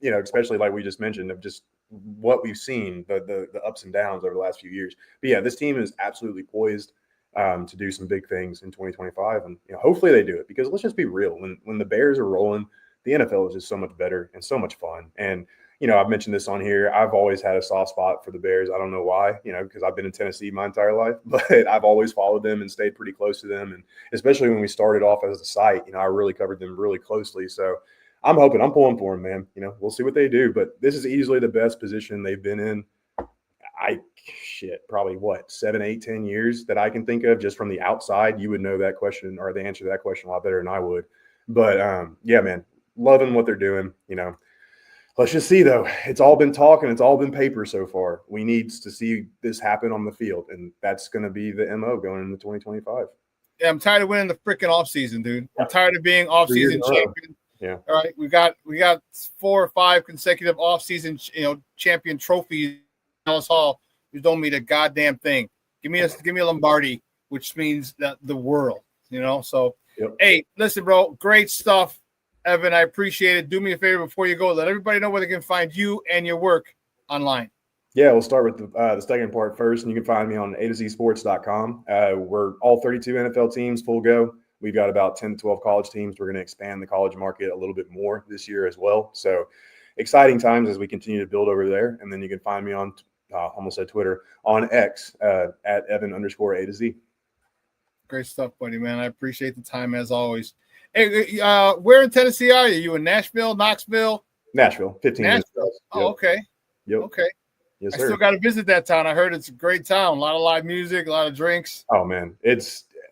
especially like we just mentioned, of just what we've seen, the ups and downs over the last few years. But yeah, this team is absolutely poised to do some big things in 2025, and hopefully they do it, because let's just be real. When the Bears are rolling, the NFL is just so much better and so much fun. And I've mentioned this on here. I've always had a soft spot for the Bears. I don't know why, because I've been in Tennessee my entire life, but I've always followed them and stayed pretty close to them. And especially when we started off as a site, I really covered them really closely. So I'm pulling for them, man. We'll see what they do, but this is easily the best position they've been in. Probably 7, 8, 10 years that I can think of just from the outside. You would know that question or the answer to that question a lot better than I would. But yeah, man, loving what they're doing. Let's just see, though. It's all been talk and it's all been paper so far. We need to see this happen on the field, and that's going to be the MO going into 2025. Yeah, I'm tired of winning the freaking offseason, dude. I'm tired of being offseason champion. Yeah. All right, we got 4 or 5 consecutive offseason, champion trophies. Dallas Hall, you don't mean a goddamn thing. Give me a Lombardi, which means that the world. So yep. Hey, listen, bro, great stuff. Evan, I appreciate it. Do me a favor before you go. Let everybody know where they can find you and your work online. Yeah, we'll start with the second part first, and you can find me on AtoZSports.com. We're all 32 NFL teams full go. We've got about 10 to 12 college teams. We're going to expand the college market a little bit more this year as well. So exciting times as we continue to build over there. And then you can find me on, almost said Twitter, on X at Evan_A to Z. Great stuff, buddy, man. I appreciate the time as always. Hey, where in Tennessee are you? You in Nashville, Knoxville? Nashville, 15 minutes. Oh, okay. Yep. Okay. Yes, I sir. still got to visit that town. I heard it's a great town. A lot of live music, a lot of drinks. Oh, man.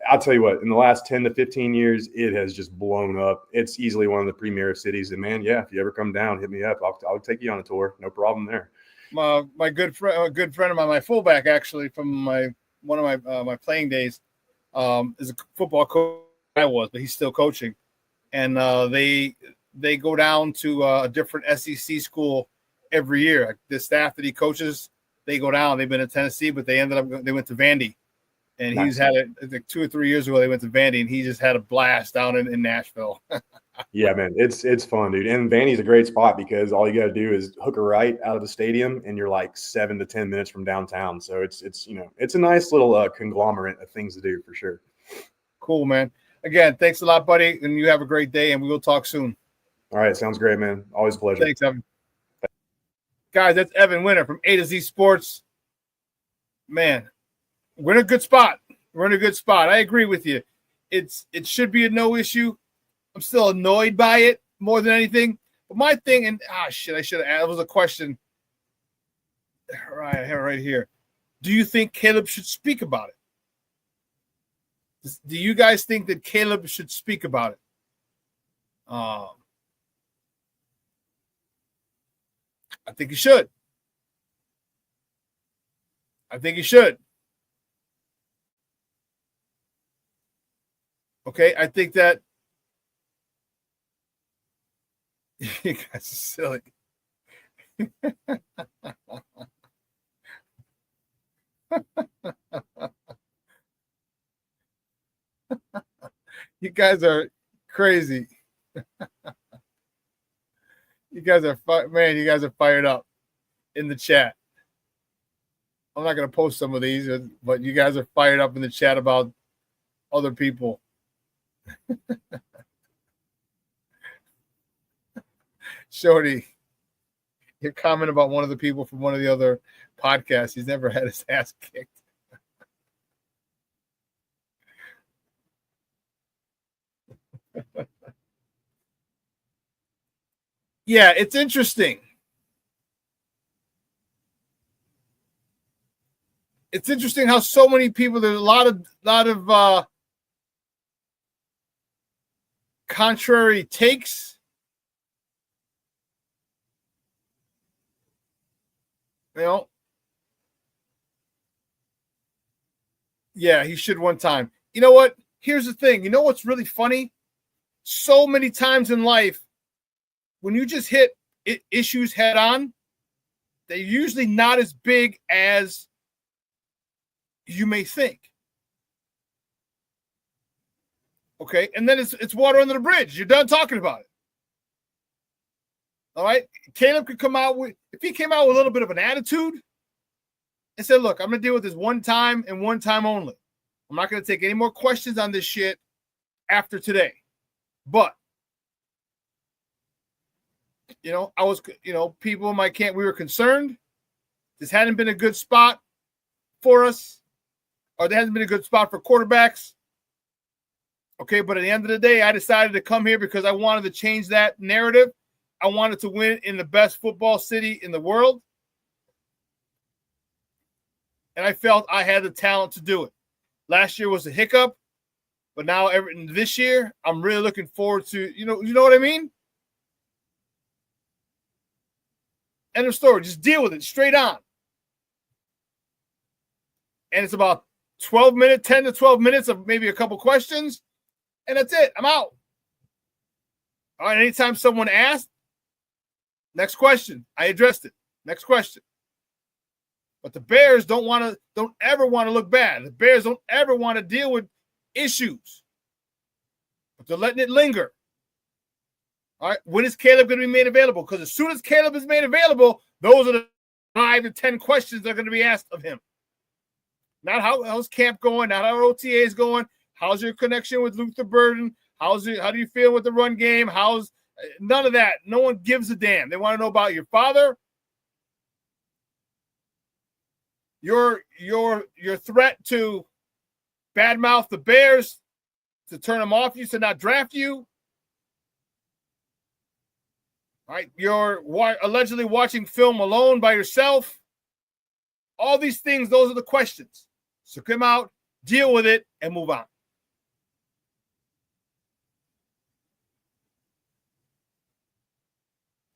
I'll tell you what, in the last 10 to 15 years, it has just blown up. It's easily one of the premier cities. And, man, yeah, if you ever come down, hit me up. I'll take you on a tour. No problem there. My good friend of mine, my fullback, actually, from one of my playing days, is a football coach. I was, but he's still coaching. And they go down to a different SEC school every year. Like the staff that he coaches, they go down. They've been in Tennessee, but they went to Vandy. And Nice. he's had it like 2 or 3 years ago. They went to Vandy, and he just had a blast down in Nashville. Yeah, man, it's fun, dude. And Vandy's a great spot because all you got to do is hook a right out of the stadium, and you're like 7 to 10 minutes from downtown. So it's a nice little conglomerate of things to do for sure. Cool, man. Again, thanks a lot, buddy, and you have a great day, and we will talk soon. All right, sounds great, man. Always a pleasure. Thanks, Evan. Guys, that's Evan Winter from A to Z Sports. Man, we're in a good spot. I agree with you. It should be a no issue. I'm still annoyed by it more than anything. But my thing, and I should have asked. That was a question. Right, I have it right here. Do you think Caleb should speak about it? Do you guys think that Caleb should speak about it? I think he should. Okay, I think that you guys are silly. You guys are crazy. You guys are fired up in the chat. I'm not going to post some of these, but you guys are fired up in the chat about other people. Shorty, your comment about one of the people from one of the other podcasts, he's never had his ass kicked. Yeah, it's interesting. It's interesting how so many people, there's a lot of contrary takes. Yeah, he should one time. You know what? Here's the thing. You know what's really funny? So many times in life, when you just hit issues head on, they're usually not as big as you may think. Okay, and then it's water under the bridge. You're done talking about it. All right, Caleb could come out with, if he came out with a little bit of an attitude and said, "Look, I'm going to deal with this one time and one time only. I'm not going to take any more questions on this shit after today." But People in my camp, we were concerned. This hadn't been a good spot for us, or there hasn't been a good spot for quarterbacks. Okay, but at the end of the day, I decided to come here because I wanted to change that narrative. I wanted to win in the best football city in the world. And I felt I had the talent to do it. Last year was a hiccup, but now this year, I'm really looking forward to, you know what I mean? End of story. Just deal with it straight on. And it's about 10 to 12 minutes of maybe a couple questions, and that's it. I'm out. All right, anytime someone asks, next question. I addressed it. Next question. But the Bears don't ever want to look bad. The Bears don't ever want to deal with issues. But they're letting it linger. All right, when is Caleb going to be made available? Because as soon as Caleb is made available, those are the 5 to 10 questions that are going to be asked of him. Not how's camp going, not how OTA is going, how's your connection with Luther Burden, how do you feel with the run game, none of that. No one gives a damn. They want to know about your father, your threat to badmouth the Bears, to turn them off you, to not draft you. All right, you're allegedly watching film alone by yourself. All these things, those are the questions. So come out, deal with it, and move on.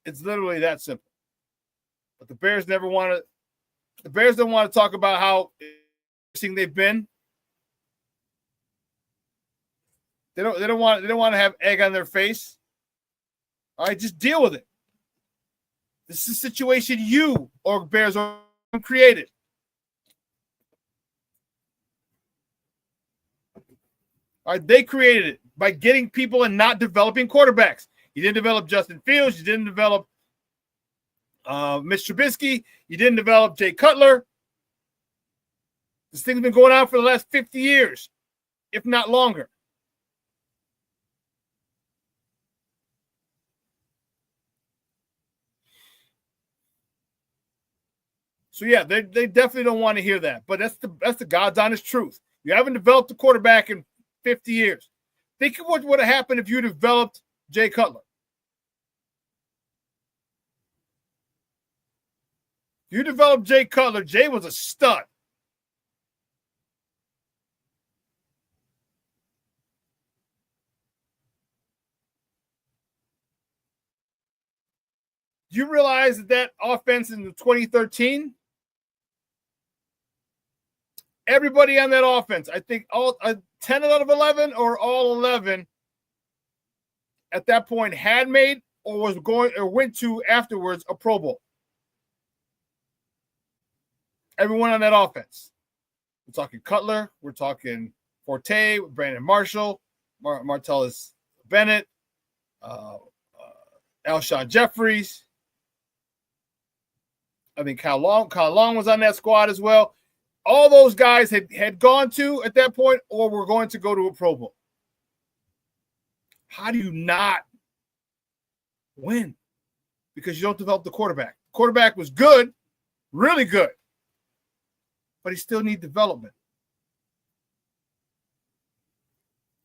It's literally that simple. But the Bears don't want to talk about how interesting they've been. They don't want to have egg on their face. All right, just deal with it. This is a situation you or Bears are created. All right, they created it by getting people and not developing quarterbacks. You didn't develop Justin Fields. You didn't develop Mitch Trubisky. You didn't develop Jay Cutler. This thing's been going on for the last 50 years, if not longer. So yeah, they definitely don't want to hear that. But that's the God's honest truth. You haven't developed a quarterback in 50 years. Think of what would have happened if you developed Jay Cutler. You developed Jay Cutler. Jay was a stud. Do you realize that offense in 2013, everybody on that offense, I think all 10 out of 11 or all 11 at that point had made or was going or went to afterwards a Pro Bowl. Everyone on that offense. We're talking Cutler. We're talking Forte, Brandon Marshall, Martellus Bennett, Alshon Jeffries. I think Kyle Long was on that squad as well. All those guys had gone to at that point or were going to go to a Pro Bowl. How do you not win? Because you don't develop the quarterback. The quarterback was good, really good, but he still needs development.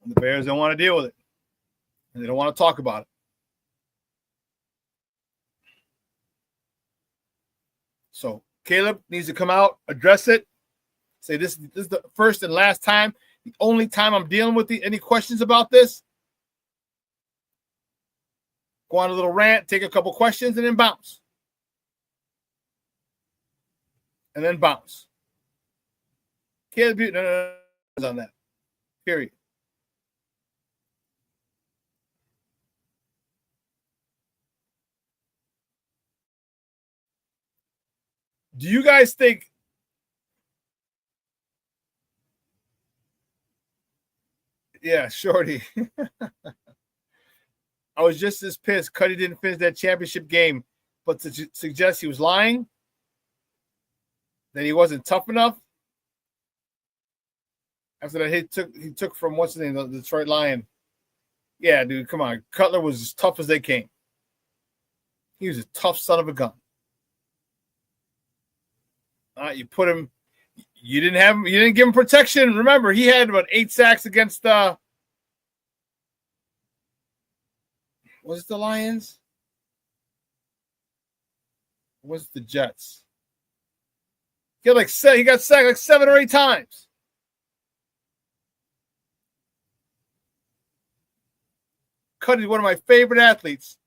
And the Bears don't want to deal with it. And they don't want to talk about it. So Caleb needs to come out, address it, say this is the first and last time, the only time I'm dealing with any questions about this. Go on a little rant, take a couple questions, and then bounce. And then bounce. Caleb, no, on that. Period. Do you guys think yeah, Shorty. I was just as pissed Cuddy didn't finish that championship game, but to suggest he was lying, that he wasn't tough enough. After that he took from what's his name, the Detroit Lion. Yeah, dude, come on. Cutler was as tough as they came. He was a tough son of a gun. You put him. You didn't have him. You didn't give him protection. Remember, he had about 8 sacks against was it the Lions? Was it the Jets? He got sacked like 7 or 8 times. Cuddy's one of my favorite athletes.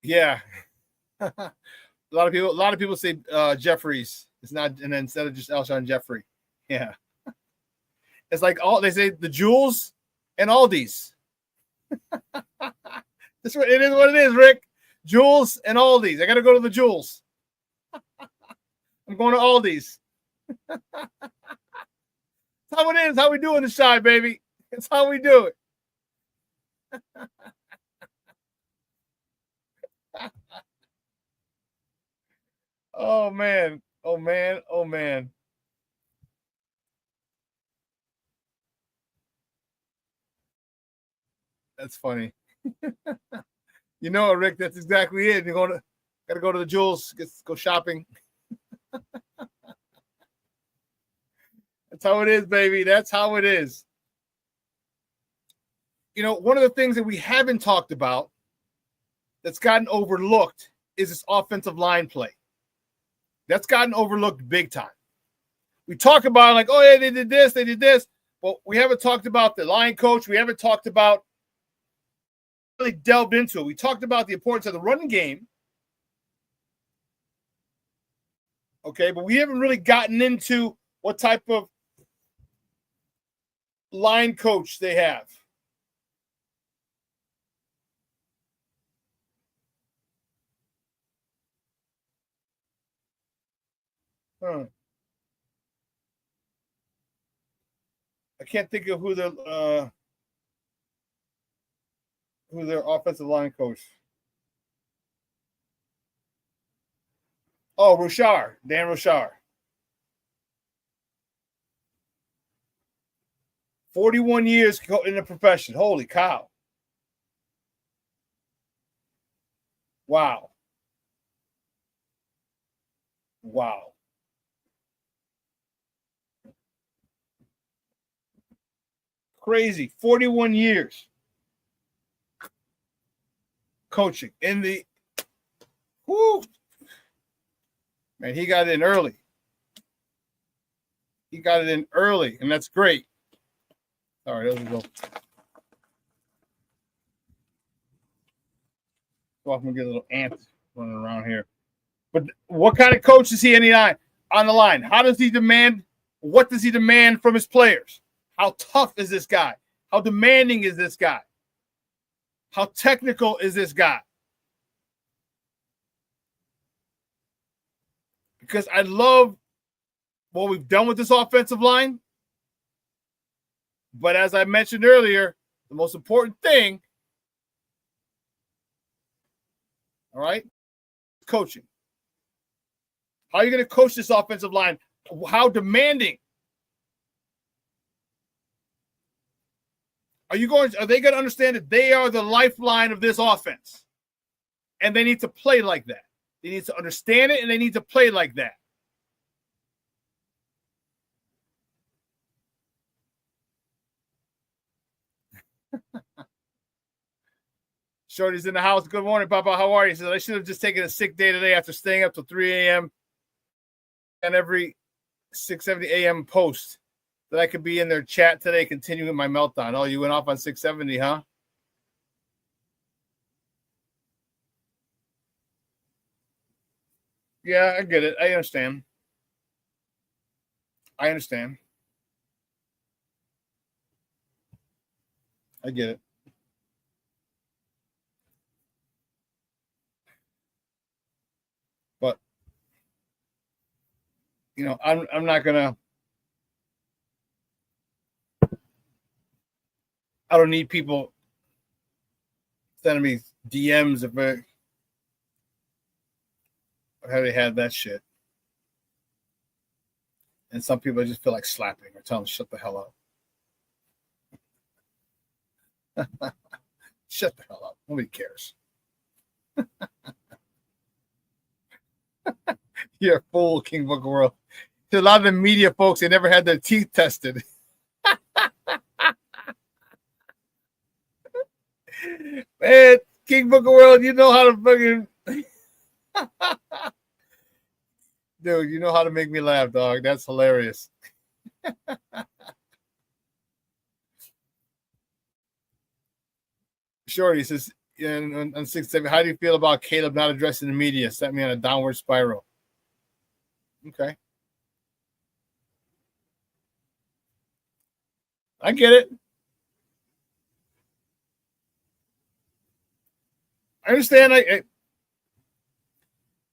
Yeah. A lot of people say Jeffries. It's not, and then instead of just Alshon Jeffrey. Yeah. It's like they say the Jules and Aldi's. That's what it is. What it is, Rick. Jules and Aldi's. I got to go to the Jules. I'm going to Aldi's. That's how it is. How we do in the shy, baby. It's how we do it. Oh man. Oh man. Oh man. That's funny. You know, Rick, that's exactly it. You're gotta go to the Jules, go shopping. That's how it is, baby. That's how it is. You know, one of the things that we haven't talked about that's gotten overlooked is this offensive line play. That's gotten overlooked big time. We talk about like, oh yeah, they did this. Well, we haven't talked about the line coach. We haven't talked about really delved into it. We talked about the importance of the running game. Okay, but we haven't really gotten into what type of line coach they have. I can't think of who their offensive line coach. Oh, Dan Rochar. 41 years in the profession. Holy cow. Wow. Crazy. 41 years coaching in the man, he got in early. And that's great. All right, there we go. So I'm gonna get a little ant running around here. But what kind of coach is he on the line? How does he demand? What does he demand from his players? How tough is this guy? How demanding is this guy? How technical is this guy? Because I love what we've done with this offensive line. But as I mentioned earlier, the most important thing, all right, coaching. How are you going to coach this offensive line? How demanding? Are they going to understand that they are the lifeline of this offense? And they need to play like that. They need to understand it, and they need to play like that. Shorty's in the house. Good morning, Papa. How are you? He says, I should have just taken a sick day today after staying up till 3 a.m. and every 6:70 a.m. post that I could be in their chat today continuing my meltdown. Oh, you went off on 6:70, huh? Yeah, I get it. I understand. I get it. But you know, I'm not gonna. I don't need people sending me DMs if how they had that shit. And some people just feel like slapping or telling them shut the hell up. Shut the hell up. Nobody cares. You're a fool, King Book of World. A lot of the media folks, they never had their teeth tested. Man, King Book of World, you know how to fucking... Dude, you know how to make me laugh, dog. That's hilarious. Shorty says, on 6-7, how do you feel about Caleb not addressing the media? Set me on a downward spiral. Okay. I get it. I understand.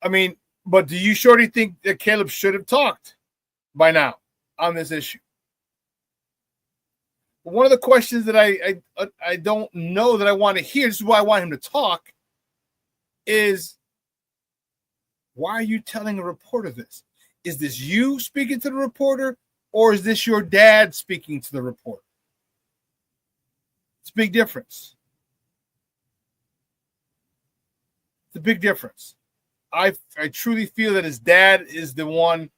I mean, but do you, Shorty, think that Caleb should have talked by now on this issue? One of the questions that I don't know that I want to hear, this is why I want him to talk, is why are you telling a reporter this? Is this you speaking to the reporter, or is this your dad speaking to the reporter? It's a big difference. It's a big difference. I truly feel that his dad is the one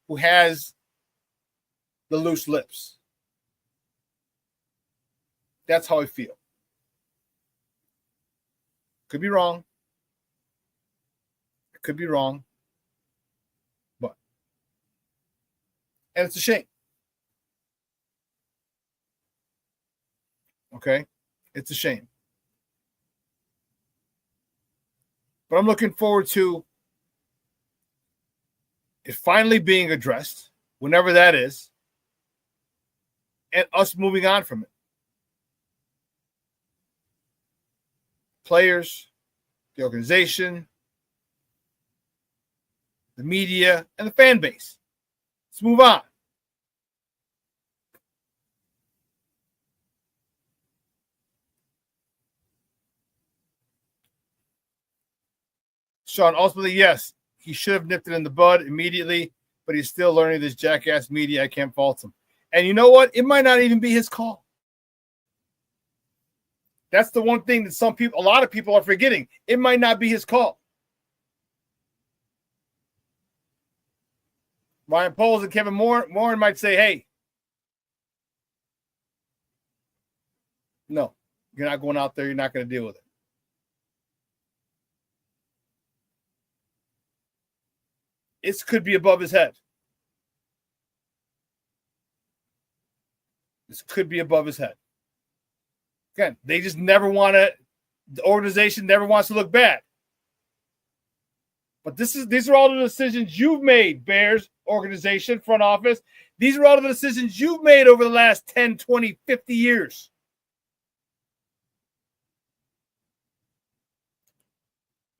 who has the loose lips. That's how I feel. Could be wrong. I could be wrong. But, and it's a shame. Okay? It's a shame. But I'm looking forward to it finally being addressed, whenever that is, and us moving on from it. Players, the organization, the media, and the fan base. Let's move on. Shawn, ultimately, yes, he should have nipped it in the bud immediately, but he's still learning this jackass media. I can't fault him. And you know what? It might not even be his call. That's the one thing that a lot of people are forgetting. It might not be his call. Ryan Poles and Kevin Moran might say, hey, no, you're not going out there. You're not going to deal with it. It could be above his head. This could be above his head. Again, they just never want to, the organization never wants to look bad. But these are all the decisions you've made, Bears organization, front office. These are all the decisions you've made over the last 10, 20, 50 years.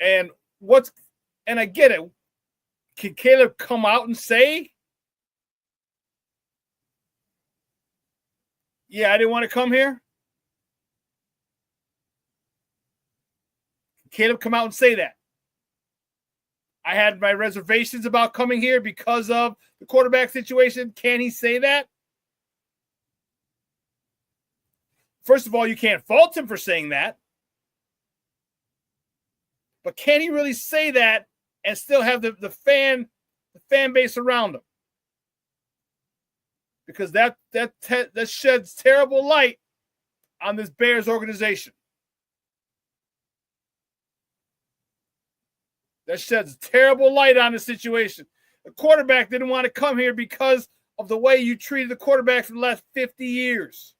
And I get it. Can Caleb come out and say, yeah, I didn't want to come here? Can Caleb come out and say that? I had my reservations about coming here because of the quarterback situation. Can he say that? First of all, you can't fault him for saying that. But can he really say that and still have the fan base around him? Because that sheds terrible light on this Bears organization. That sheds terrible light on the situation. The quarterback didn't want to come here because of the way you treated the quarterback for the last 50 years.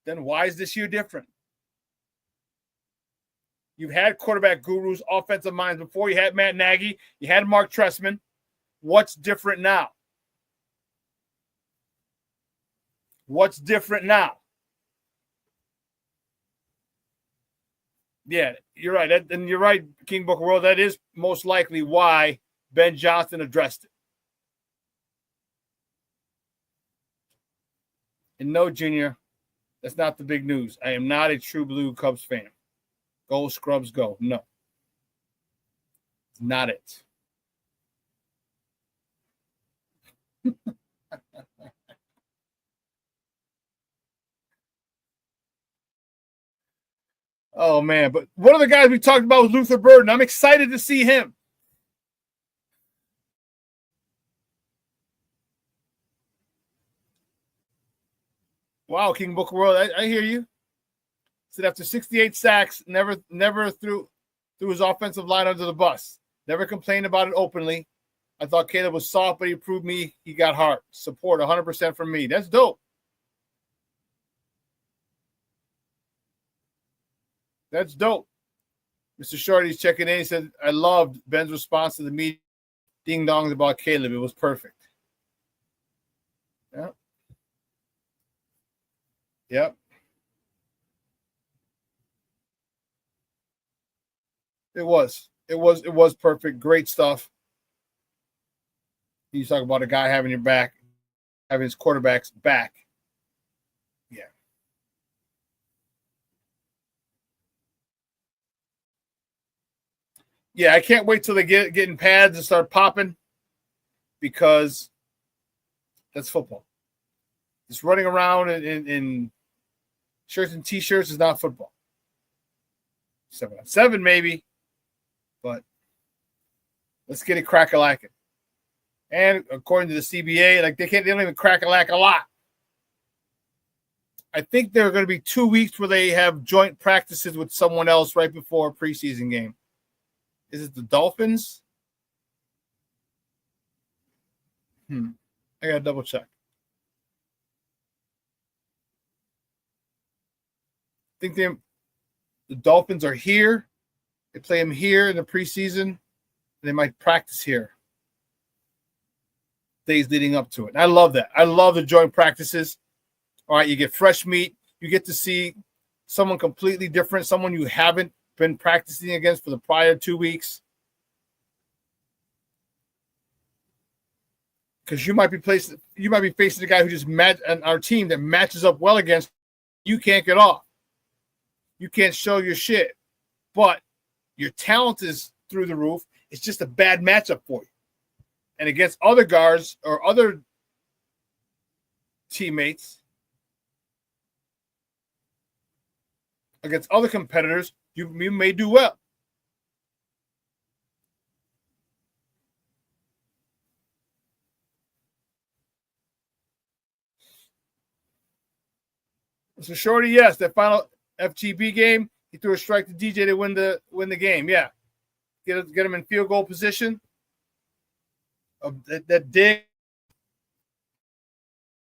Then why is this year different? You've had quarterback gurus, offensive minds before. You had Matt Nagy. You had Mark Trestman. What's different now? What's different now? Yeah, you're right. And you're right, King Book World. That is most likely why Ben Johnson addressed it. And no, Junior, that's not the big news. I am not a true blue Cubs fan. Go Scrubs, go. No, not it. Oh, man. But one of the guys we talked about was Luther Burden. I'm excited to see him. Wow, King Booker World, I hear you. Said after 68 sacks, never threw his offensive line under the bus. Never complained about it openly. I thought Caleb was soft, but he proved me he got heart. Support 100% from me. That's dope. That's dope. Mr. Shorty's checking in. He said, I loved Ben's response to the media ding-dongs about Caleb. It was perfect. Yeah. Yep. It was perfect. Great stuff. You talk about a guy having your back, having his quarterback's back. Yeah. Yeah, I can't wait till they get in pads and start popping, because that's football. Just running around in shirts and T-shirts is not football. 7-on-7 maybe, but let's get it crack-a-lacking. And according to the CBA, like they don't even crack-a-lack a lot. I think there are going to be 2 weeks where they have joint practices with someone else right before a preseason game. Is it the Dolphins? I got to double check. I think the Dolphins are here. They play them here in the preseason. And they might practice here days leading up to it. And I love that. I love the joint practices. All right, you get fresh meat. You get to see someone completely different, someone you haven't been practicing against for the prior 2 weeks. Because you might be facing a guy who just on our team that matches up well against you. Can't get off. You can't show your shit, but your talent is through the roof. It's just a bad matchup for you. And against other guards or other teammates, against other competitors, you may do well. So Shorty, yes, that final FGB game, he threw a strike to DJ to win the game. Yeah, get him in field goal position. That dig,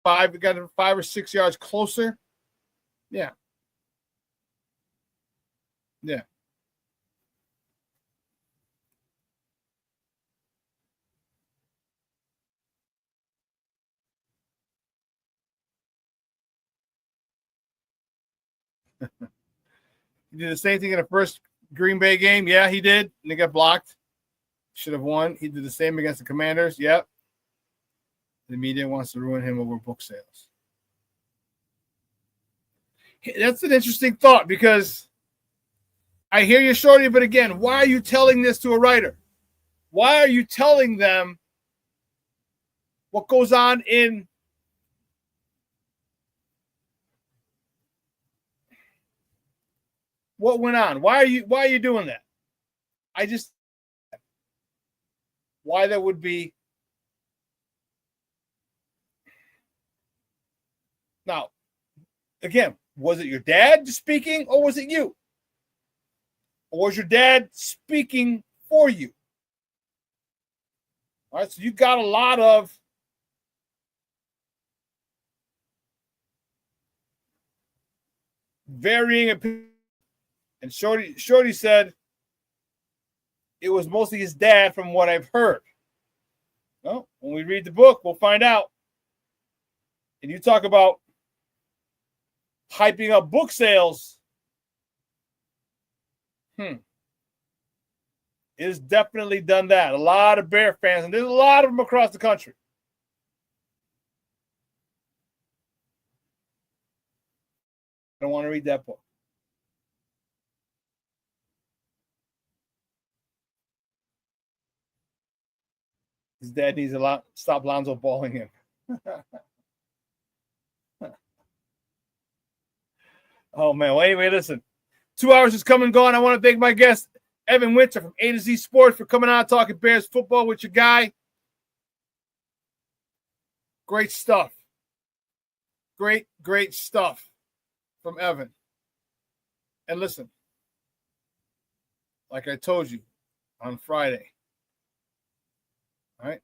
got him 5 or 6 yards closer. Yeah. Yeah. He did the same thing in the first Green Bay game. Yeah, he did. And they got blocked. Should have won. He did the same against the Commanders. Yep. The media wants to ruin him over book sales. That's an interesting thought, because I hear you, Shorty, but again, why are you telling this to a writer? Why are you telling them what goes on in what went on? Why are you doing that? Why that would be. Now, again, was it your dad speaking, or was it you? Or was your dad speaking for you? All right, so you got a lot of varying opinions. And Shorty said it was mostly his dad, from what I've heard. Well, when we read the book, we'll find out. And you talk about hyping up book sales. It has definitely done that. A lot of Bear fans, and there's a lot of them across the country. I don't want to read that book. His dad needs to stop Lonzo balling him. Oh, man. Well, anyway, listen. 2 hours is come and gone. I want to thank my guest, Evan Winter from A to Z Sports, for coming on talking Bears football with your guy. Great stuff. Great stuff from Evan. And listen, like I told you on Friday, all right?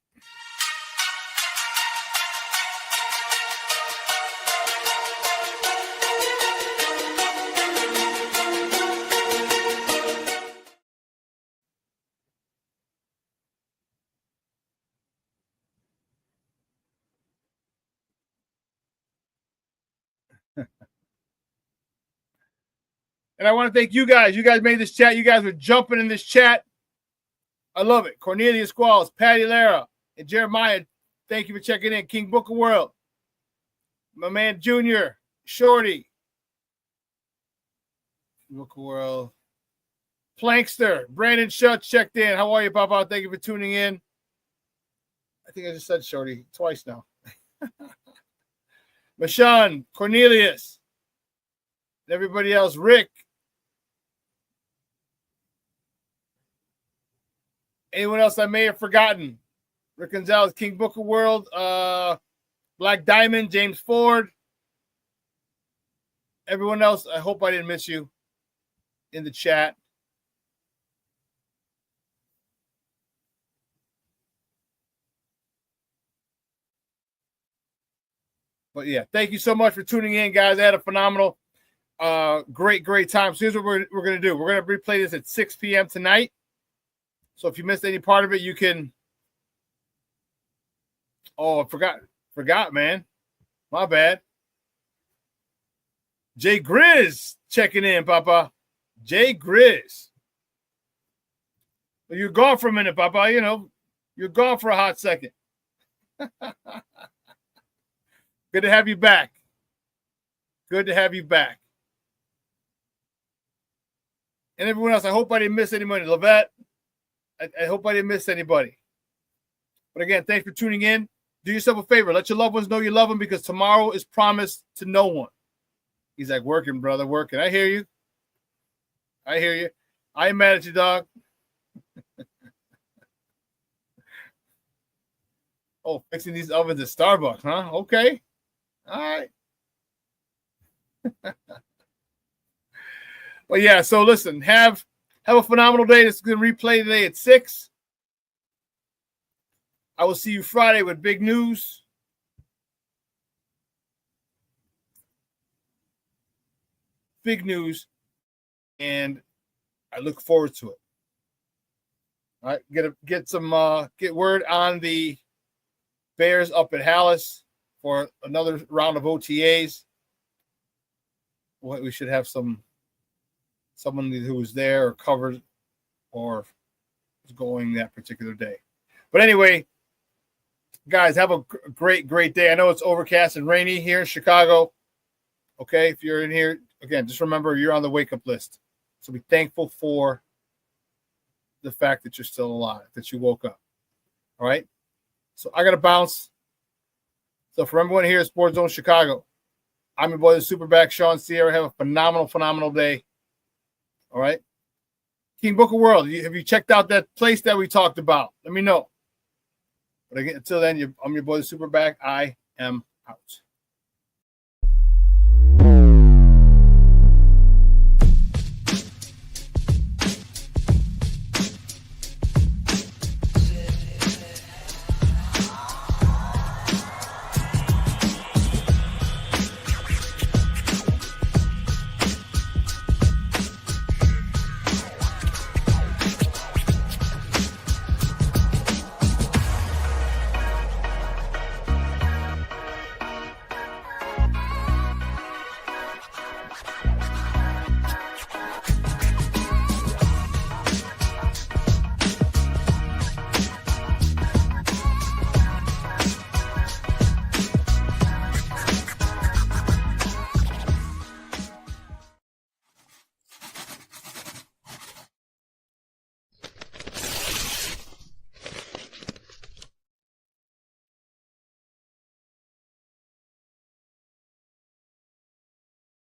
And I want to thank you guys. You guys made this chat. You guys were jumping in this chat. I love it. Cornelius Squalls, Patty Lara, and Jeremiah, thank you for checking in. King Booker World, my man Junior, Shorty, Booker World, Plankster, Brandon Schutz checked in. How are you, Papa? Thank you for tuning in. I think I just said Shorty twice now. Mashawn, Cornelius, and everybody else, Rick. Anyone else I may have forgotten? Rick Gonzalez, King Booker World, Black Diamond, James Ford. Everyone else, I hope I didn't miss you in the chat. But yeah, thank you so much for tuning in, guys. I had a phenomenal, great time. So here's what we're going to do. We're going to replay this at 6 p.m. tonight. So if you missed any part of it, you can. Oh, I forgot, man. My bad. Jay Grizz checking in, Papa. Jay Grizz. Well, you're gone for a minute, Papa. You know, you're gone for a hot second. Good to have you back. Good to have you back. And everyone else, I hope I didn't miss anybody. Levette, I hope I didn't miss anybody. But again, thanks for tuning in. Do yourself a favor. Let your loved ones know you love them, because tomorrow is promised to no one. He's like, working, brother, working. I hear you. I hear you. I ain't mad at you, dog. Oh, fixing these ovens at Starbucks, huh? Okay. All right. Well, yeah, so listen, have a phenomenal day. This is going to replay today at 6. I will see you Friday with big news. Big news. And I look forward to it. All right, get word on the Bears up at Hallis for another round of OTAs. We should have someone who was there or covered or was going that particular day. But anyway, guys, have a great day. I know it's overcast and rainy here in Chicago. Okay, if you're in here, again, just remember you're on the wake-up list. So be thankful for the fact that you're still alive, that you woke up. All right? So I got to bounce. So for everyone here at Sports Zone Chicago, I'm your boy, the SuperBack, Shawn Sierra. Have a phenomenal day. All right? King Booker World, have you checked out that place that we talked about? Let me know. But again, until then, I'm your boy, the SuperBack. I am out.